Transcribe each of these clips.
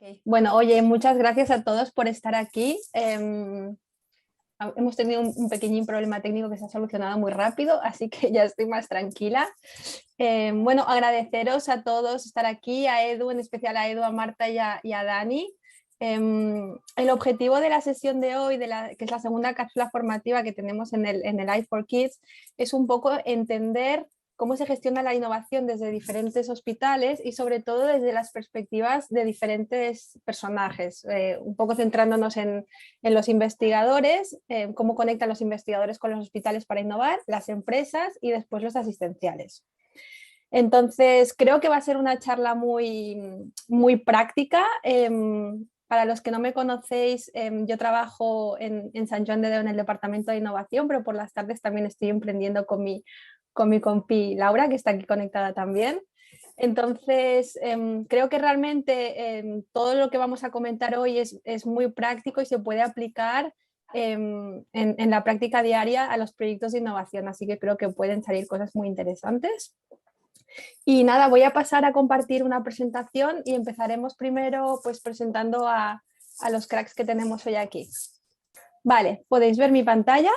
Ok. Bueno, oye, muchas gracias a todos por estar aquí. Hemos tenido un pequeñín problema técnico que se ha solucionado muy rápido, así que ya estoy más tranquila. Bueno, agradeceros a todos estar aquí, a Edu, en especial a Edu, a Marta y a Dani. El objetivo de la sesión de hoy, que es la segunda cápsula formativa que tenemos en el i4Kids, es un poco entender cómo se gestiona la innovación desde diferentes hospitales y sobre todo desde las perspectivas de diferentes personajes, un poco centrándonos en los investigadores, cómo conectan los investigadores con los hospitales para innovar, las empresas y después los asistenciales. Entonces, creo que va a ser una charla muy, muy práctica. Para los que no me conocéis, yo trabajo en Sant Joan de Déu en el departamento de innovación, pero por las tardes también estoy emprendiendo con mi compi Laura, que está aquí conectada también. Entonces, creo que realmente todo lo que vamos a comentar hoy es muy práctico y se puede aplicar en la práctica diaria a los proyectos de innovación, así que creo que pueden salir cosas muy interesantes. Y nada, voy a pasar a compartir una presentación y empezaremos primero pues presentando a los cracks que tenemos hoy aquí. Vale, ¿podéis ver mi pantalla?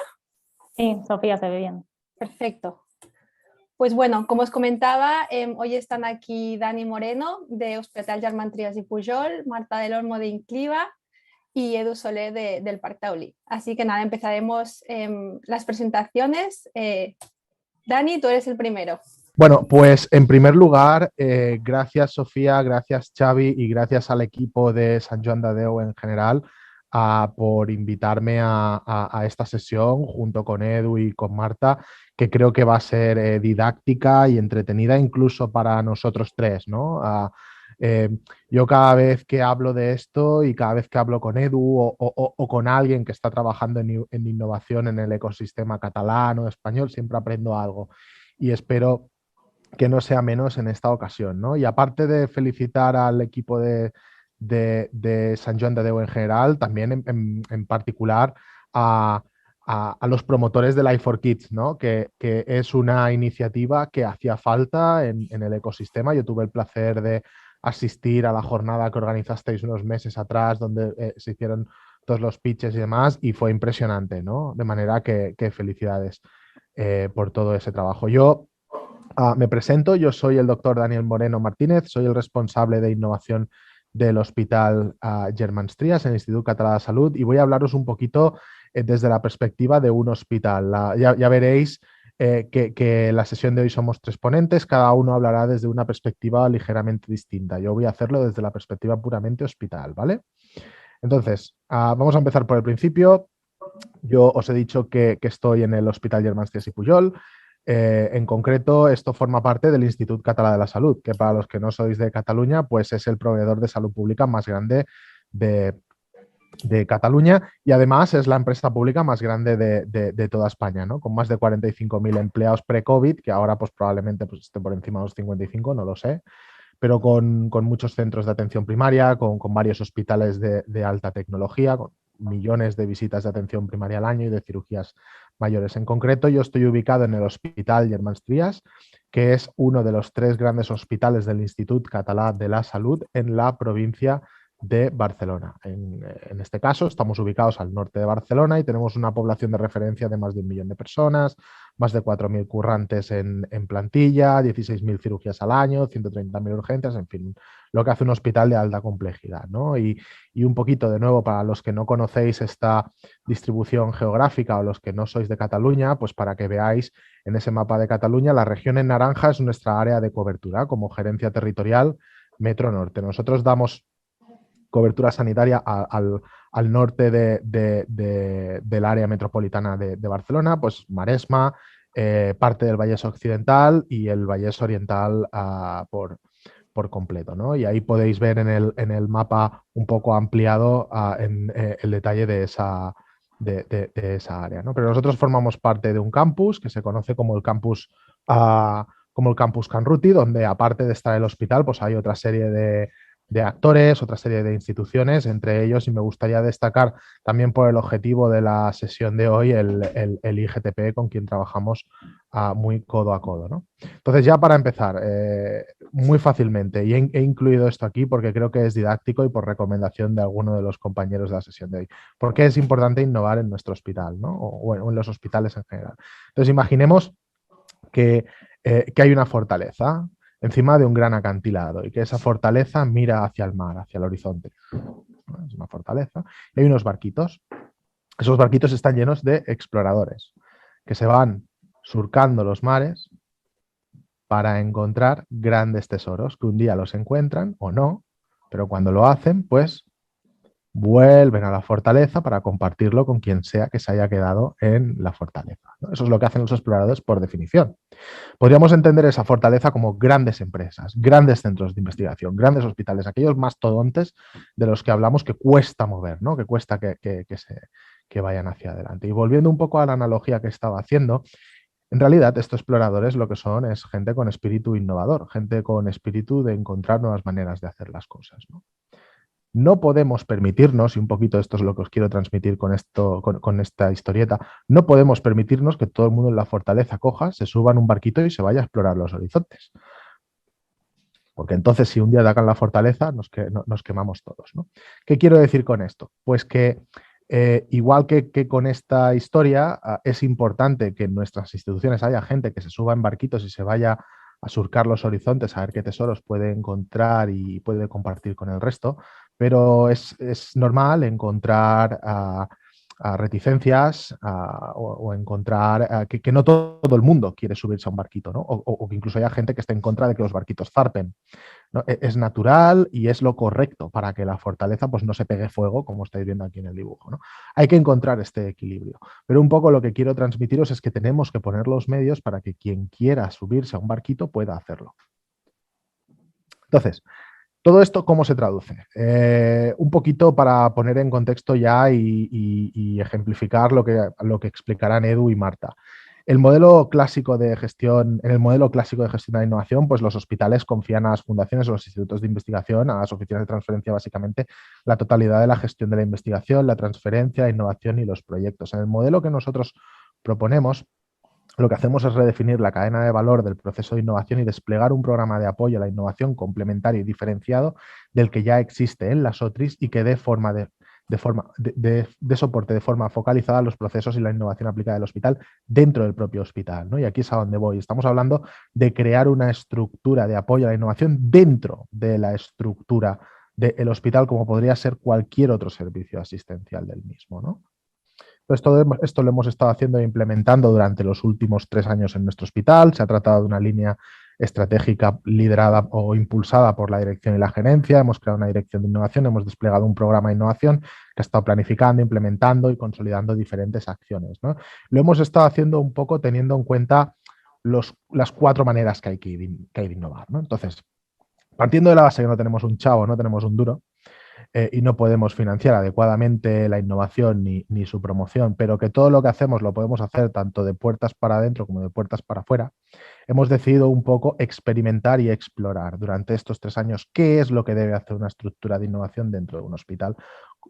Sí, Sofía, se ve bien. Perfecto. Pues bueno, como os comentaba, hoy están aquí Dani Moreno de Hospital Germán Trias y Pujol, Marta del Olmo de Incliva y Edu Solé del Parc Taulí. Así que nada, empezaremos las presentaciones. Dani, tú eres el primero. Bueno, pues en primer lugar, gracias Sofía, gracias Xavi y gracias al equipo de Sant Joan de Déu en general por invitarme a esta sesión junto con Edu y con Marta, que creo que va a ser didáctica y entretenida incluso para nosotros tres, ¿no? Yo cada vez que hablo de esto y cada vez que hablo con Edu o con alguien que está trabajando en innovación en el ecosistema catalán o español, siempre aprendo algo y espero que no sea menos en esta ocasión, ¿no? Y aparte de felicitar al equipo de Sant Joan de Déu en general, también en particular a los promotores del i4Kids, ¿no? Que es una iniciativa que hacía falta en el ecosistema. Yo tuve el placer de asistir a la jornada que organizasteis unos meses atrás, donde se hicieron todos los pitches y demás, y fue impresionante, ¿no? De manera que felicidades por todo ese trabajo. Yo me presento, yo soy el doctor Daniel Moreno Martínez, soy el responsable de innovación del Hospital Germán Trias, en el Instituto Català de Salud, y voy a hablaros un poquito desde la perspectiva de un hospital. Ya veréis que la sesión de hoy somos tres ponentes, cada uno hablará desde una perspectiva ligeramente distinta. Yo voy a hacerlo desde la perspectiva puramente hospital, ¿vale? Entonces, vamos a empezar por el principio. Yo os he dicho que estoy en el Hospital Germán Trias y Pujol. En concreto, esto forma parte del Institut Català de la Salud, que para los que no sois de Cataluña, pues es el proveedor de salud pública más grande de Cataluña y además es la empresa pública más grande de toda España, ¿no? Con más de 45.000 empleados pre-COVID, que ahora pues probablemente pues, esté por encima de los 55, no lo sé, pero con muchos centros de atención primaria, con varios hospitales de alta tecnología, con millones de visitas de atención primaria al año y de cirugías mayores. En concreto, yo estoy ubicado en el Hospital Germán Trias, que es uno de los tres grandes hospitales del Institut Català de la Salud en la provincia de Barcelona. En este caso, estamos ubicados al norte de Barcelona y tenemos una población de referencia de más de 1 millón de personas, más de 4.000 currantes en plantilla, 16.000 cirugías al año, 130.000 urgencias, en fin, lo que hace un hospital de alta complejidad, ¿no? Y un poquito, de nuevo, para los que no conocéis esta distribución geográfica o los que no sois de Cataluña, pues para que veáis en ese mapa de Cataluña, la región en naranja es nuestra área de cobertura como gerencia territorial Metro Norte. Nosotros damos cobertura sanitaria al norte del área metropolitana de Barcelona, pues Maresma, parte del Vallès Occidental y el Vallès Oriental por completo, ¿no? Y ahí podéis ver en el mapa un poco ampliado el detalle de esa área, ¿no? Pero nosotros formamos parte de un campus que se conoce como el campus Can Ruti, donde aparte de estar el hospital, pues hay otra serie de actores, otra serie de instituciones, entre ellos, y me gustaría destacar también por el objetivo de la sesión de hoy, el IGTP, con quien trabajamos muy codo a codo, ¿no? Entonces, ya para empezar, muy fácilmente, y he incluido esto aquí porque creo que es didáctico y por recomendación de alguno de los compañeros de la sesión de hoy. ¿Por qué es importante innovar en nuestro hospital, ¿no? O en los hospitales en general? Entonces, imaginemos que hay una fortaleza encima de un gran acantilado y que esa fortaleza mira hacia el mar, hacia el horizonte. Es una fortaleza. Y hay unos barquitos. Esos barquitos están llenos de exploradores que se van surcando los mares para encontrar grandes tesoros que un día los encuentran o no, pero cuando lo hacen, pues vuelven a la fortaleza para compartirlo con quien sea que se haya quedado en la fortaleza, ¿no? Eso es lo que hacen los exploradores por definición. Podríamos entender esa fortaleza como grandes empresas, grandes centros de investigación, grandes hospitales, aquellos mastodontes de los que hablamos que cuesta mover, ¿no? Que cuesta que vayan hacia adelante. Y volviendo un poco a la analogía que estaba haciendo, en realidad estos exploradores lo que son es gente con espíritu innovador, gente con espíritu de encontrar nuevas maneras de hacer las cosas, ¿no? No podemos permitirnos, y un poquito esto es lo que os quiero transmitir con esta historieta, no podemos permitirnos que todo el mundo en la fortaleza coja, se suba en un barquito y se vaya a explorar los horizontes. Porque entonces, si un día atacan la fortaleza, nos quemamos todos, ¿no? ¿Qué quiero decir con esto? Pues que igual que con esta historia, es importante que en nuestras instituciones haya gente que se suba en barquitos y se vaya a surcar los horizontes, a ver qué tesoros puede encontrar y puede compartir con el resto, pero es normal encontrar reticencias o encontrar que no todo el mundo quiere subirse a un barquito, ¿no? O que incluso haya gente que esté en contra de que los barquitos zarpen, ¿no? Es natural y es lo correcto para que la fortaleza pues, no se pegue fuego, como estáis viendo aquí en el dibujo, ¿no? Hay que encontrar este equilibrio. Pero un poco lo que quiero transmitiros es que tenemos que poner los medios para que quien quiera subirse a un barquito pueda hacerlo. Entonces, ¿todo esto cómo se traduce? Un poquito para poner en contexto ya y ejemplificar lo que explicarán Edu y Marta. En el modelo clásico de gestión de la innovación, pues los hospitales confían a las fundaciones o los institutos de investigación, a las oficinas de transferencia, básicamente, la totalidad de la gestión de la investigación, la transferencia, la innovación y los proyectos. En el modelo que nosotros proponemos, lo que hacemos es redefinir la cadena de valor del proceso de innovación y desplegar un programa de apoyo a la innovación complementario y diferenciado del que ya existe en las OTRIs y que dé soporte de forma focalizada a los procesos y la innovación aplicada del hospital dentro del propio hospital, ¿no? Y aquí es a donde voy. Estamos hablando de crear una estructura de apoyo a la innovación dentro de la estructura del hospital, como podría ser cualquier otro servicio asistencial del mismo, ¿no? Entonces, todo esto lo hemos estado haciendo e implementando durante los últimos 3 años en nuestro hospital. Se ha tratado de una línea estratégica liderada o impulsada por la dirección y la gerencia. Hemos creado una dirección de innovación, hemos desplegado un programa de innovación que ha estado planificando, implementando y consolidando diferentes acciones, ¿no? Lo hemos estado haciendo un poco teniendo en cuenta las 4 maneras que hay de innovar, ¿no? Entonces, partiendo de la base que no tenemos un chavo, no tenemos un duro, y no podemos financiar adecuadamente la innovación ni su promoción, pero que todo lo que hacemos lo podemos hacer tanto de puertas para adentro como de puertas para afuera, hemos decidido un poco experimentar y explorar durante estos 3 años qué es lo que debe hacer una estructura de innovación dentro de un hospital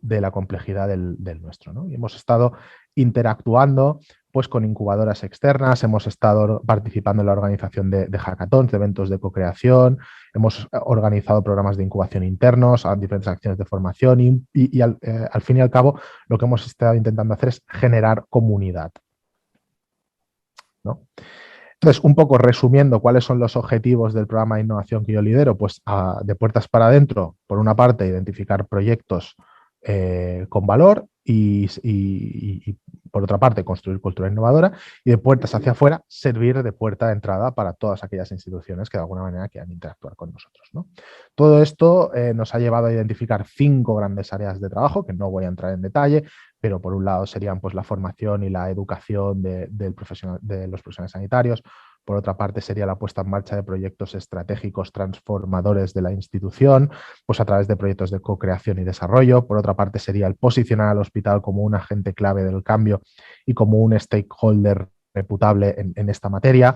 de la complejidad del nuestro, ¿no? Y hemos estado interactuando pues con incubadoras externas, hemos estado participando en la organización de hackathons, de eventos de co-creación, hemos organizado programas de incubación internos, diferentes acciones de formación y al fin y al cabo lo que hemos estado intentando hacer es generar comunidad, ¿no? Entonces, un poco resumiendo cuáles son los objetivos del programa de innovación que yo lidero, pues de puertas para adentro, por una parte, identificar proyectos con valor y por otra parte, construir cultura innovadora y de puertas hacia afuera, servir de puerta de entrada para todas aquellas instituciones que de alguna manera quieran interactuar con nosotros, ¿no? Todo esto nos ha llevado a identificar 5 grandes áreas de trabajo, que no voy a entrar en detalle, pero por un lado serían pues, la formación y la educación de los profesionales sanitarios. Por otra parte sería la puesta en marcha de proyectos estratégicos transformadores de la institución, pues a través de proyectos de co-creación y desarrollo. Por otra parte sería el posicionar al hospital como un agente clave del cambio y como un stakeholder reputable en esta materia,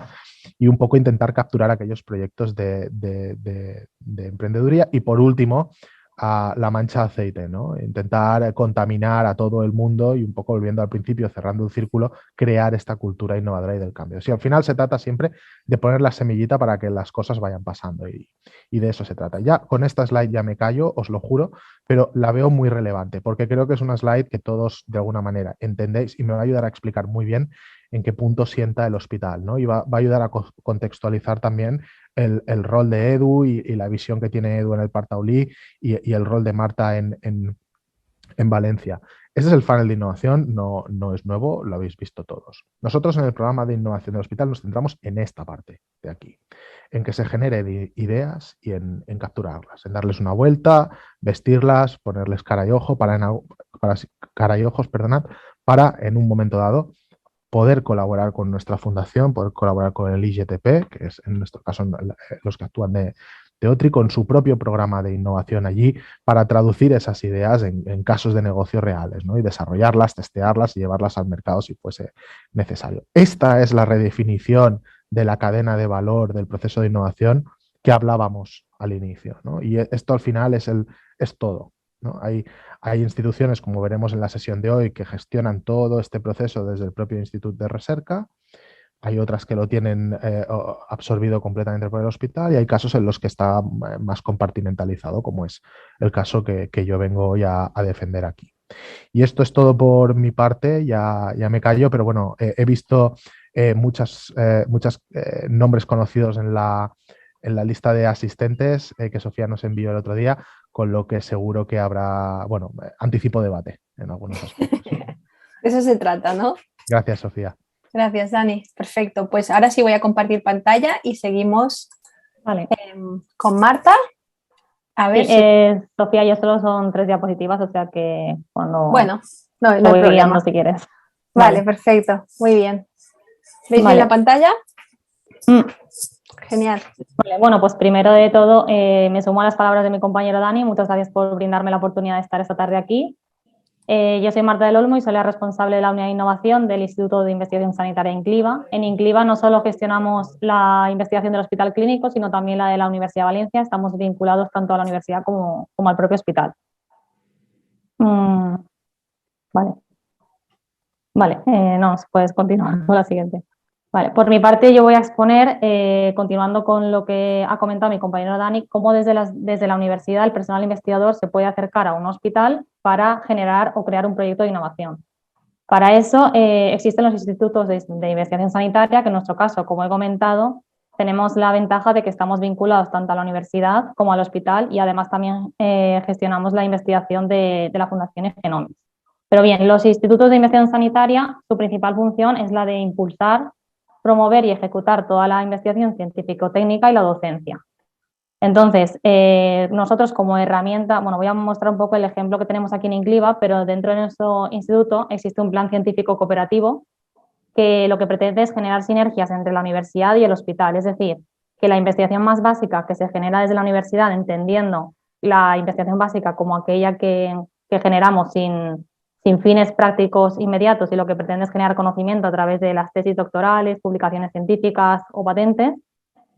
y un poco intentar capturar aquellos proyectos de emprendeduría. Y por último, a la mancha de aceite, ¿no? Intentar contaminar a todo el mundo y, un poco volviendo al principio, cerrando un círculo, crear esta cultura innovadora y del cambio. Sí, al final se trata siempre de poner la semillita para que las cosas vayan pasando, y de eso se trata. Ya con esta slide ya me callo, os lo juro, pero la veo muy relevante porque creo que es una slide que todos de alguna manera entendéis y me va a ayudar a explicar muy bien en qué punto sienta el hospital, ¿no? Y va a ayudar a contextualizar también el rol de Edu y la visión que tiene Edu en el Partaulí y el rol de Marta en Valencia. Ese es el funnel de innovación, no es nuevo, lo habéis visto todos. Nosotros en el programa de innovación del hospital nos centramos en esta parte de aquí, en que se genere ideas y en capturarlas, en darles una vuelta, vestirlas, ponerles cara y ojo cara y ojos, perdonad, para en un momento dado poder colaborar con nuestra fundación, poder colaborar con el IGTP, que es en nuestro caso los que actúan de OTRI, con su propio programa de innovación allí, para traducir esas ideas en casos de negocio reales, ¿no? Y desarrollarlas, testearlas y llevarlas al mercado si fuese necesario. Esta es la redefinición de la cadena de valor del proceso de innovación que hablábamos al inicio, ¿no? Y esto al final es todo, ¿no? Hay instituciones, como veremos en la sesión de hoy, que gestionan todo este proceso desde el propio Instituto de Recerca. Hay otras que lo tienen absorbido completamente por el hospital, y hay casos en los que está más compartimentalizado, como es el caso que yo vengo hoy a defender aquí. Y esto es todo por mi parte, ya me callo, pero bueno, he visto muchos nombres conocidos en la lista de asistentes que Sofía nos envió el otro día, con lo que seguro que habrá, bueno, anticipo debate en algunos aspectos. De eso se trata, ¿no? Gracias, Sofía. Gracias, Dani. Perfecto. Pues ahora sí voy a compartir pantalla y seguimos con Marta. A ver Sofía, yo solo son 3 diapositivas, o sea que cuando bueno, no hay voy problema. guiando si quieres. Vale, perfecto. Muy bien. ¿Veis bien la pantalla? Genial. Vale, bueno, pues primero de todo me sumo a las palabras de mi compañero Dani. Muchas gracias por brindarme la oportunidad de estar esta tarde aquí. Yo soy Marta del Olmo y soy la responsable de la unidad de innovación del Instituto de Investigación Sanitaria INCLIVA. En INCLIVA no solo gestionamos la investigación del Hospital Clínico, sino también la de la Universidad de Valencia. Estamos vinculados tanto a la universidad como al propio hospital. Vale, no, puedes continuar con la siguiente. Vale, por mi parte yo voy a exponer, continuando con lo que ha comentado mi compañero Dani, cómo desde la universidad el personal investigador se puede acercar a un hospital para generar o crear un proyecto de innovación. Para eso existen los institutos de investigación sanitaria, que en nuestro caso, como he comentado, tenemos la ventaja de que estamos vinculados tanto a la universidad como al hospital, y además también gestionamos la investigación de la Fundación Genomics. Pero bien, los institutos de investigación sanitaria, su principal función es la de impulsar, promover y ejecutar toda la investigación científico-técnica y la docencia. Entonces, nosotros como herramienta, bueno, voy a mostrar un poco el ejemplo que tenemos aquí en INCLIVA, pero dentro de nuestro instituto existe un plan científico cooperativo que lo que pretende es generar sinergias entre la universidad y el hospital, es decir, que la investigación más básica que se genera desde la universidad, entendiendo la investigación básica como aquella que generamos sin fines prácticos inmediatos, y lo que pretende es generar conocimiento a través de las tesis doctorales, publicaciones científicas o patentes,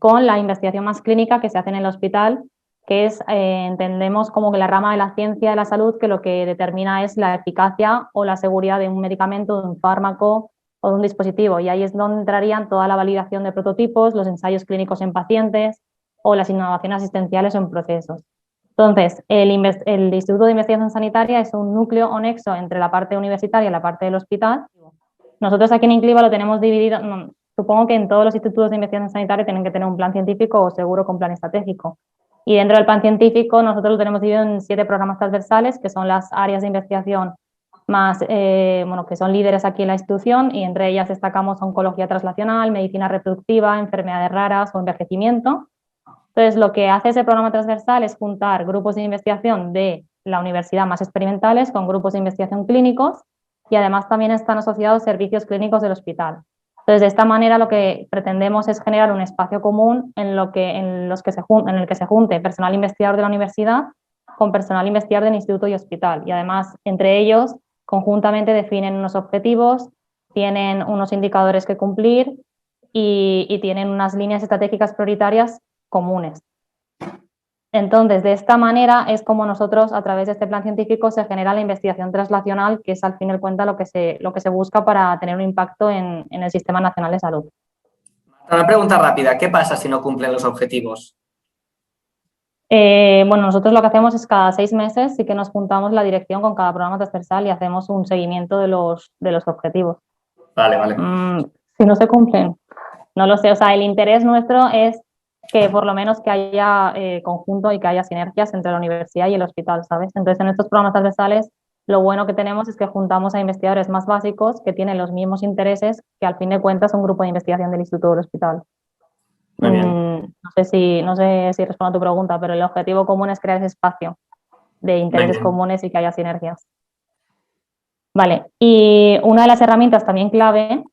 con la investigación más clínica que se hace en el hospital, que es, entendemos como que la rama de la ciencia de la salud que lo que determina es la eficacia o la seguridad de un medicamento, de un fármaco o de un dispositivo, y ahí es donde entrarían toda la validación de prototipos, los ensayos clínicos en pacientes o las innovaciones asistenciales o en procesos. Entonces, el Instituto de Investigación Sanitaria es un núcleo o nexo entre la parte universitaria y la parte del hospital. Nosotros aquí en INCLIVA lo tenemos dividido, supongo que en todos los institutos de investigación sanitaria tienen que tener un plan científico o seguro con plan estratégico. Y dentro del plan científico nosotros lo tenemos dividido en 7 programas transversales, que son las áreas de investigación más, que son líderes aquí en la institución, y entre ellas destacamos oncología translacional, medicina reproductiva, enfermedades raras o envejecimiento. Entonces, lo que hace ese programa transversal es juntar grupos de investigación de la universidad más experimentales con grupos de investigación clínicos, y además también están asociados servicios clínicos del hospital. Entonces, de esta manera lo que pretendemos es generar un espacio común en el que se junte personal investigador de la universidad con personal investigador del instituto y hospital, y además entre ellos conjuntamente definen unos objetivos, tienen unos indicadores que cumplir y tienen unas líneas estratégicas prioritarias comunes. Entonces, de esta manera es como nosotros, a través de este plan científico, se genera la investigación translacional, que es al fin y al cabo lo que se busca para tener un impacto en el Sistema Nacional de Salud. Una pregunta rápida, ¿qué pasa si no cumplen los objetivos? Bueno, nosotros lo que hacemos es cada 6 meses sí que nos juntamos la dirección con cada programa transversal y hacemos un seguimiento de los objetivos. Vale, vale. Si no se cumplen, no lo sé. O sea, el interés nuestro es que por lo menos que haya conjunto y que haya sinergias entre la universidad y el hospital, ¿sabes? Entonces, en estos programas transversales, lo bueno que tenemos es que juntamos a investigadores más básicos que tienen los mismos intereses que al fin de cuentas un grupo de investigación del instituto o del hospital. Muy bien. No sé si respondo a tu pregunta, pero el objetivo común es crear ese espacio de intereses comunes y que haya sinergias. Vale, y una de las herramientas también clave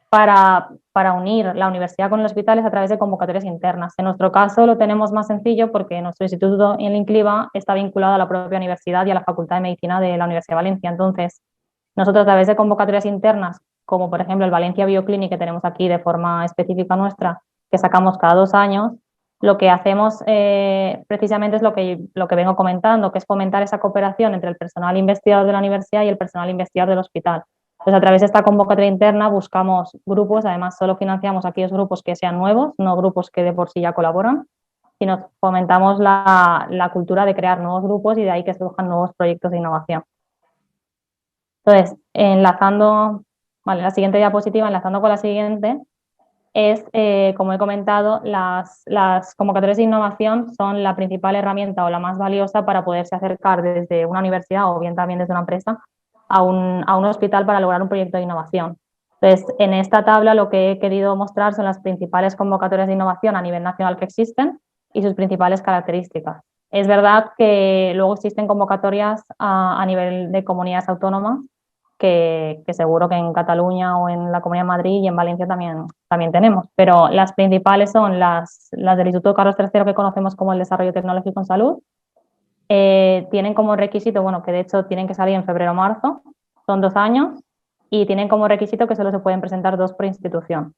para unir la universidad con el hospital es a través de convocatorias internas. En nuestro caso lo tenemos más sencillo porque nuestro instituto en el INCLIVA está vinculado a la propia universidad y a la Facultad de Medicina de la Universidad de Valencia. Entonces, nosotros a través de convocatorias internas, como por ejemplo el Valencia Bioclinic que tenemos aquí de forma específica nuestra, que sacamos cada 2 años, lo que hacemos precisamente es lo que vengo comentando, que es fomentar esa cooperación entre el personal investigador de la universidad y el personal investigador del hospital. Entonces, a través de esta convocatoria interna buscamos grupos, además solo financiamos aquellos grupos que sean nuevos, no grupos que de por sí ya colaboran, sino fomentamos la cultura de crear nuevos grupos y de ahí que surjan nuevos proyectos de innovación. Entonces, enlazando, vale, la siguiente diapositiva, enlazando con la siguiente, es, como he comentado, las convocatorias de innovación son la principal herramienta o la más valiosa para poderse acercar desde una universidad o bien también desde una empresa a un hospital para lograr un proyecto de innovación. Entonces, en esta tabla lo que he querido mostrar son las principales convocatorias de innovación a nivel nacional que existen y sus principales características. Es verdad que luego existen convocatorias a nivel de comunidades autónomas que seguro que en Cataluña o en la Comunidad de Madrid y en Valencia también tenemos, pero las principales son las del Instituto Carlos III que conocemos como el Desarrollo Tecnológico en Salud. Tienen como requisito, bueno, que de hecho tienen que salir en febrero o marzo, son 2 años y tienen como requisito que solo se pueden presentar 2 por institución.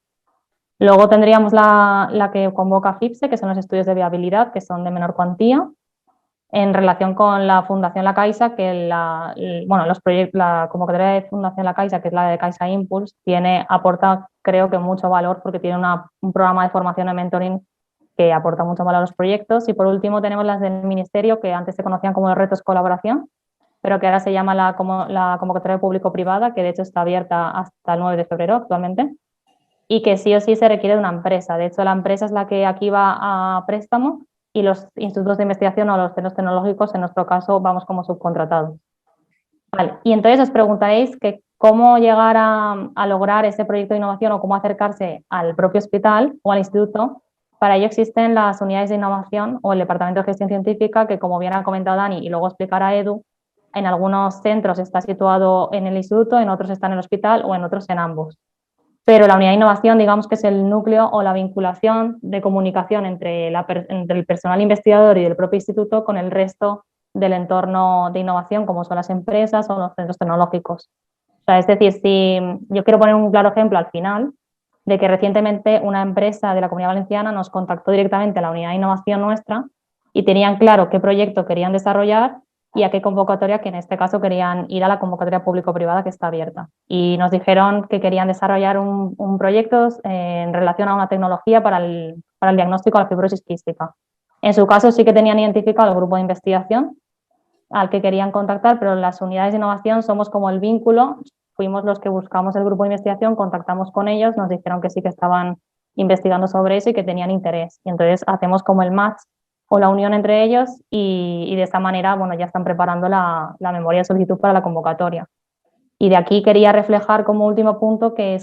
Luego tendríamos la que convoca FIPSE, que son los estudios de viabilidad, que son de menor cuantía, en relación con la Fundación La Caixa, que la convocatoria de Fundación La Caixa, que es la de Caixa Impulse, aporta creo que mucho valor porque tiene un programa de formación de mentoring que aporta mucho valor a los proyectos. Y por último tenemos las del Ministerio, que antes se conocían como los retos colaboración, pero que ahora se llama la convocatoria público-privada, que de hecho está abierta hasta el 9 de febrero actualmente, y que sí o sí se requiere de una empresa. De hecho, la empresa es la que aquí va a préstamo y los institutos de investigación o los centros tecnológicos, en nuestro caso, vamos como subcontratados. Vale. Y entonces os preguntaréis que cómo llegar a lograr ese proyecto de innovación o cómo acercarse al propio hospital o al instituto. Para ello existen las unidades de innovación o el Departamento de Gestión Científica, que como bien ha comentado Dani y luego explicará Edu, en algunos centros está situado en el instituto, en otros está en el hospital o en otros en ambos. Pero la unidad de innovación, digamos que es el núcleo o la vinculación de comunicación entre el personal investigador y del propio instituto con el resto del entorno de innovación, como son las empresas o los centros tecnológicos. O sea, es decir, si yo quiero poner un claro ejemplo al final, de que recientemente una empresa de la Comunidad Valenciana nos contactó directamente a la unidad de innovación nuestra y tenían claro qué proyecto querían desarrollar y a qué convocatoria, que en este caso querían ir a la convocatoria público-privada que está abierta. Y nos dijeron que querían desarrollar un proyecto en relación a una tecnología para el diagnóstico de la fibrosis quística. En su caso sí que tenían identificado el grupo de investigación al que querían contactar, pero las unidades de innovación somos como el vínculo, fuimos los que buscamos el grupo de investigación, contactamos con ellos, nos dijeron que sí que estaban investigando sobre eso y que tenían interés. Y entonces hacemos como el match o la unión entre ellos y de esta manera, bueno, ya están preparando la memoria de solicitud para la convocatoria. Y de aquí quería reflejar como último punto que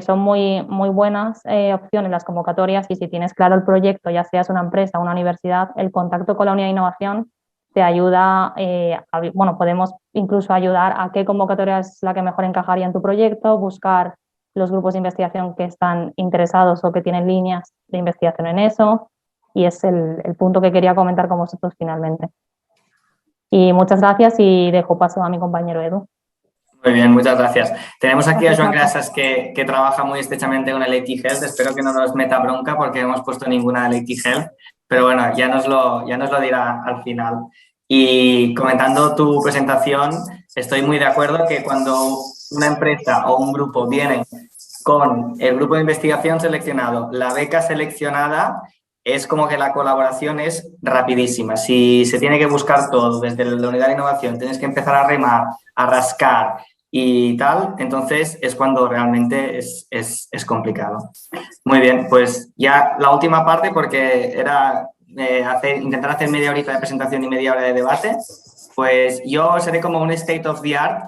son muy buenas opciones las convocatorias y si tienes claro el proyecto, ya seas una empresa o una universidad, el contacto con la unidad de innovación te ayuda, podemos incluso ayudar a qué convocatoria es la que mejor encajaría en tu proyecto, buscar los grupos de investigación que están interesados o que tienen líneas de investigación en eso. Y es el punto que quería comentar con vosotros finalmente. Y muchas gracias y dejo paso a mi compañero Edu. Muy bien, muchas gracias. Tenemos aquí a Joan Gracias, Grassas que trabaja muy estrechamente con el IT Health. Espero que no nos meta bronca porque no hemos puesto ninguna del IT Health, pero bueno, ya nos lo dirá al final. Y comentando tu presentación, estoy muy de acuerdo que cuando una empresa o un grupo viene con el grupo de investigación seleccionado, la beca seleccionada, es como que la colaboración es rapidísima. Si se tiene que buscar todo desde la unidad de innovación, tienes que empezar a remar, a rascar y tal, entonces es cuando realmente es complicado. Muy bien, pues ya la última parte, porque era intentar hacer media horita de presentación y media hora de debate, pues yo seré como un state of the art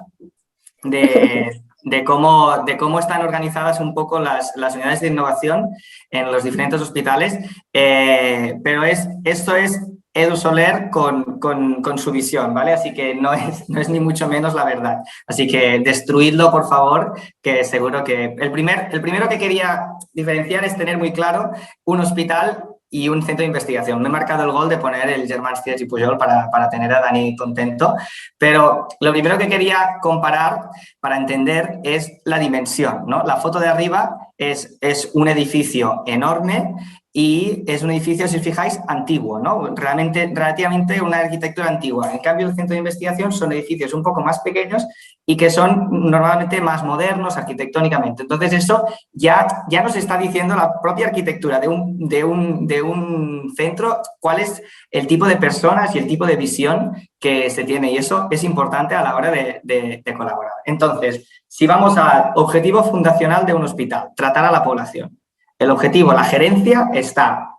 de cómo están organizadas un poco las unidades de innovación en los diferentes hospitales, pero esto es Edu Soler con su visión, ¿vale? Así que no es ni mucho menos la verdad. Así que destruidlo, por favor, que seguro que... El primero que quería diferenciar es tener muy claro un hospital y un centro de investigación. Me he marcado el gol de poner el Germán Science y Pujol para tener a Dani contento, pero lo primero que quería comparar para entender es la dimensión, ¿no? La foto de arriba es un edificio enorme y es un edificio, si os fijáis, antiguo, ¿no? Relativamente una arquitectura antigua. En cambio, el centro de investigación son edificios un poco más pequeños y que son normalmente más modernos arquitectónicamente. Entonces, eso ya nos está diciendo la propia arquitectura de un centro, cuál es el tipo de personas y el tipo de visión que se tiene, y eso es importante a la hora de colaborar. Entonces, si vamos al objetivo fundacional de un hospital, tratar a la población. El objetivo, la gerencia, está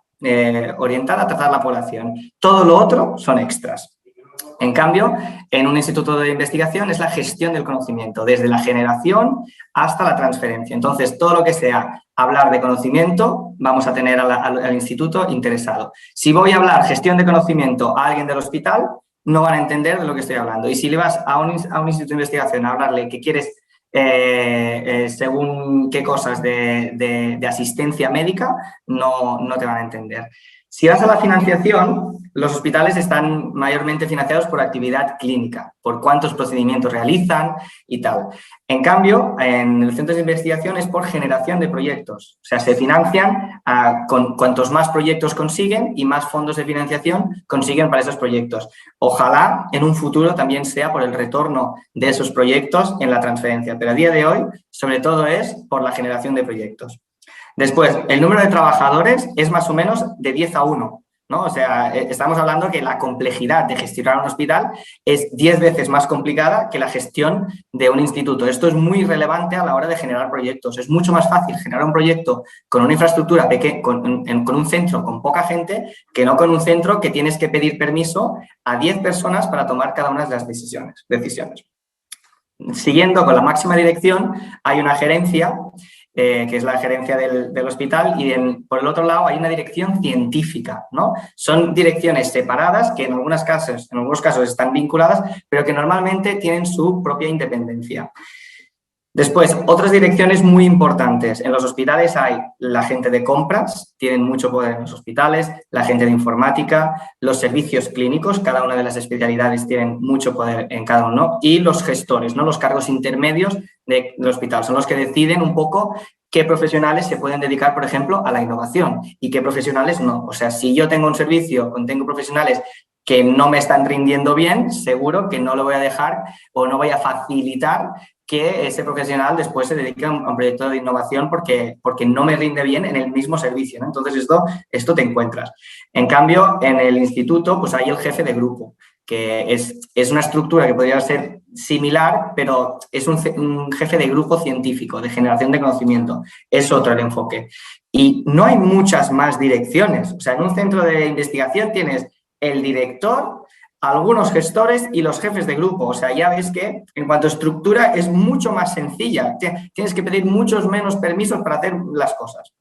orientada a tratar a la población. Todo lo otro son extras. En cambio, en un instituto de investigación es la gestión del conocimiento, desde la generación hasta la transferencia. Entonces, todo lo que sea hablar de conocimiento, vamos a tener al instituto interesado. Si voy a hablar gestión de conocimiento a alguien del hospital, no van a entender de lo que estoy hablando. Y si le vas a un instituto de investigación a hablarle que quieres según qué cosas de asistencia médica, no te van a entender. Si vas a la financiación, los hospitales están mayormente financiados por actividad clínica, por cuántos procedimientos realizan y tal. En cambio, en el centro de investigación es por generación de proyectos. O sea, se financian con cuantos más proyectos consiguen y más fondos de financiación consiguen para esos proyectos. Ojalá en un futuro también sea por el retorno de esos proyectos en la transferencia, pero a día de hoy, sobre todo, es por la generación de proyectos. Después, el número de trabajadores es más o menos de 10 a 1, ¿no? O sea, estamos hablando que la complejidad de gestionar un hospital es 10 veces más complicada que la gestión de un instituto. Esto es muy relevante a la hora de generar proyectos. Es mucho más fácil generar un proyecto con una infraestructura pequeña, con un centro con poca gente, que no con un centro que tienes que pedir permiso a 10 personas para tomar cada una de las decisiones. Siguiendo con la máxima dirección, hay una gerencia que es la gerencia del hospital, y por el otro lado hay una dirección científica, ¿no? Son direcciones separadas que en algunos casos están vinculadas, pero que normalmente tienen su propia independencia. Después, otras direcciones muy importantes. En los hospitales hay la gente de compras, tienen mucho poder en los hospitales, la gente de informática, los servicios clínicos, cada una de las especialidades tienen mucho poder en cada uno, y los gestores, ¿no? Los cargos intermedios del hospital son los que deciden un poco qué profesionales se pueden dedicar, por ejemplo, a la innovación y qué profesionales no. O sea, si yo tengo un servicio, tengo profesionales que no me están rindiendo bien, seguro que no lo voy a dejar o no voy a facilitar que ese profesional después se dedique a un proyecto de innovación porque no me rinde bien en el mismo servicio, ¿no? Entonces, esto te encuentras. En cambio, en el instituto, pues hay el jefe de grupo, que es una estructura que podría ser similar, pero es un jefe de grupo científico, de generación de conocimiento. Es otro el enfoque. Y no hay muchas más direcciones. O sea, en un centro de investigación tienes el director, algunos gestores y los jefes de grupo. O sea, ya ves que en cuanto a estructura es mucho más sencilla. Tienes que pedir muchos menos permisos para hacer las cosas.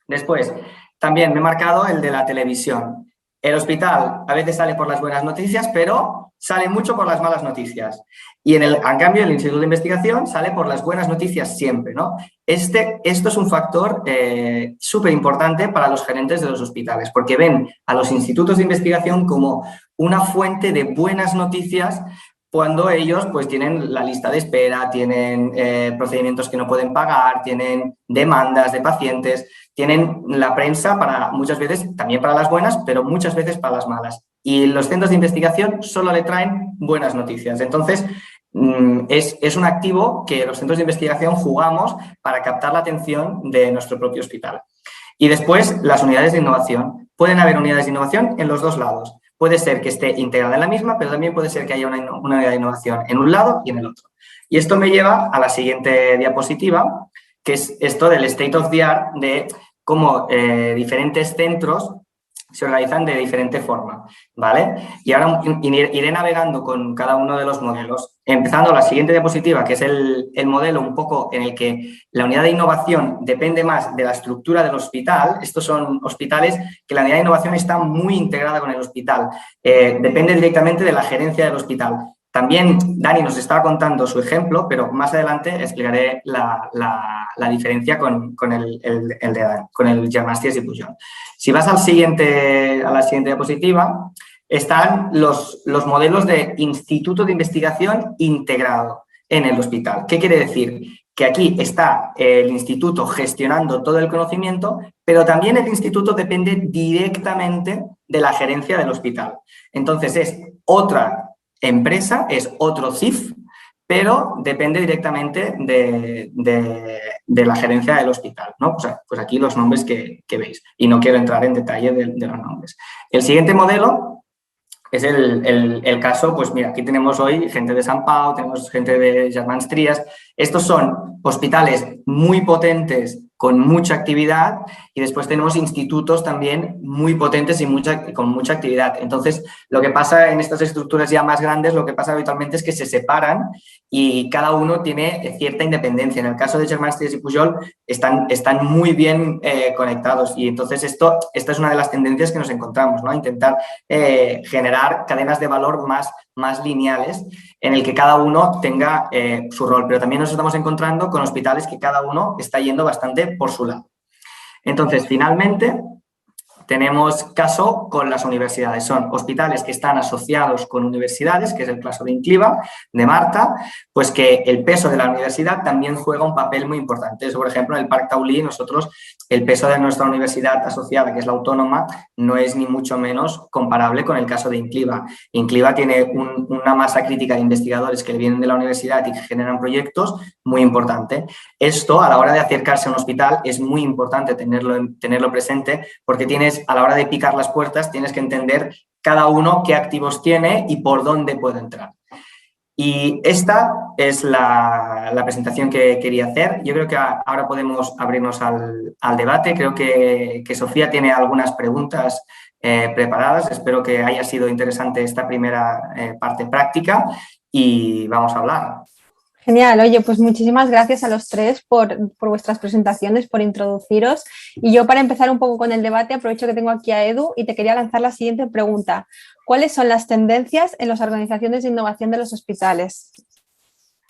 Después, también me he marcado el de la televisión. El hospital a veces sale por las buenas noticias, pero sale mucho por las malas noticias. Y en cambio, el Instituto de Investigación sale por las buenas noticias siempre, ¿no? Esto es un factor súper importante para los gerentes de los hospitales, porque ven a los institutos de investigación como una fuente de buenas noticias cuando ellos pues tienen la lista de espera, tienen procedimientos que no pueden pagar, tienen demandas de pacientes, tienen la prensa para muchas veces, también para las buenas, pero muchas veces para las malas. Y los centros de investigación solo le traen buenas noticias. Entonces, es un activo que los centros de investigación jugamos para captar la atención de nuestro propio hospital. Y después, las unidades de innovación. Pueden haber unidades de innovación en los dos lados. Puede ser que esté integrada en la misma, pero también puede ser que haya una unidad de innovación en un lado y en el otro. Y esto me lleva a la siguiente diapositiva, que es esto del state of the art, de cómo diferentes centros se organizan de diferente forma, ¿vale? Y ahora iré navegando con cada uno de los modelos, empezando la siguiente diapositiva, que es el modelo un poco en el que la unidad de innovación depende más de la estructura del hospital. Estos son hospitales que la unidad de innovación está muy integrada con el hospital, depende directamente de la gerencia del hospital. También Dani nos estaba contando su ejemplo, pero más adelante explicaré la diferencia con el Germanstiers y Pujol. Si vas a la siguiente diapositiva, están los modelos de instituto de investigación integrado en el hospital. ¿Qué quiere decir? Que aquí está el instituto gestionando todo el conocimiento, pero también el instituto depende directamente de la gerencia del hospital. Entonces, es otra empresa, es otro CIF, pero depende directamente de la gerencia del hospital, ¿no? Pues aquí los nombres que veis, y no quiero entrar en detalle de los nombres. El siguiente modelo es el caso, pues mira, aquí tenemos hoy gente de Sant Pau, tenemos gente de Germanstiers. Estos son hospitales muy potentes con mucha actividad y después tenemos institutos también muy potentes y con mucha actividad. Entonces, lo que pasa en estas estructuras ya más grandes, lo que pasa habitualmente es que se separan y cada uno tiene cierta independencia. En el caso de Germanstiers y Pujol están muy bien conectados y entonces esta es una de las tendencias que nos encontramos, ¿no? Intentar generar cadenas de valor más lineales en el que cada uno tenga su rol, pero también nos estamos encontrando con hospitales que cada uno está yendo bastante por su lado. Entonces, finalmente, tenemos caso con las universidades. Son hospitales que están asociados con universidades, que es el caso de Incliva, de Marta, pues que el peso de la universidad también juega un papel muy importante. Eso, por ejemplo, en el Parc Taulí, nosotros, el peso de nuestra universidad asociada, que es la autónoma, no es ni mucho menos comparable con el caso de Incliva. Incliva tiene una masa crítica de investigadores que vienen de la universidad y que generan proyectos muy importante. Esto, a la hora de acercarse a un hospital, es muy importante tenerlo presente porque a la hora de picar las puertas, tienes que entender cada uno qué activos tiene y por dónde puede entrar. Y esta es la presentación que quería hacer. Yo creo que ahora podemos abrirnos al debate. Creo que Sofía tiene algunas preguntas preparadas. Espero que haya sido interesante esta primera parte práctica y vamos a hablar. Genial, oye, pues muchísimas gracias a los tres por vuestras presentaciones, por introduciros. Y yo, para empezar un poco con el debate, aprovecho que tengo aquí a Edu y te quería lanzar la siguiente pregunta. ¿Cuáles son las tendencias en las organizaciones de innovación de los hospitales?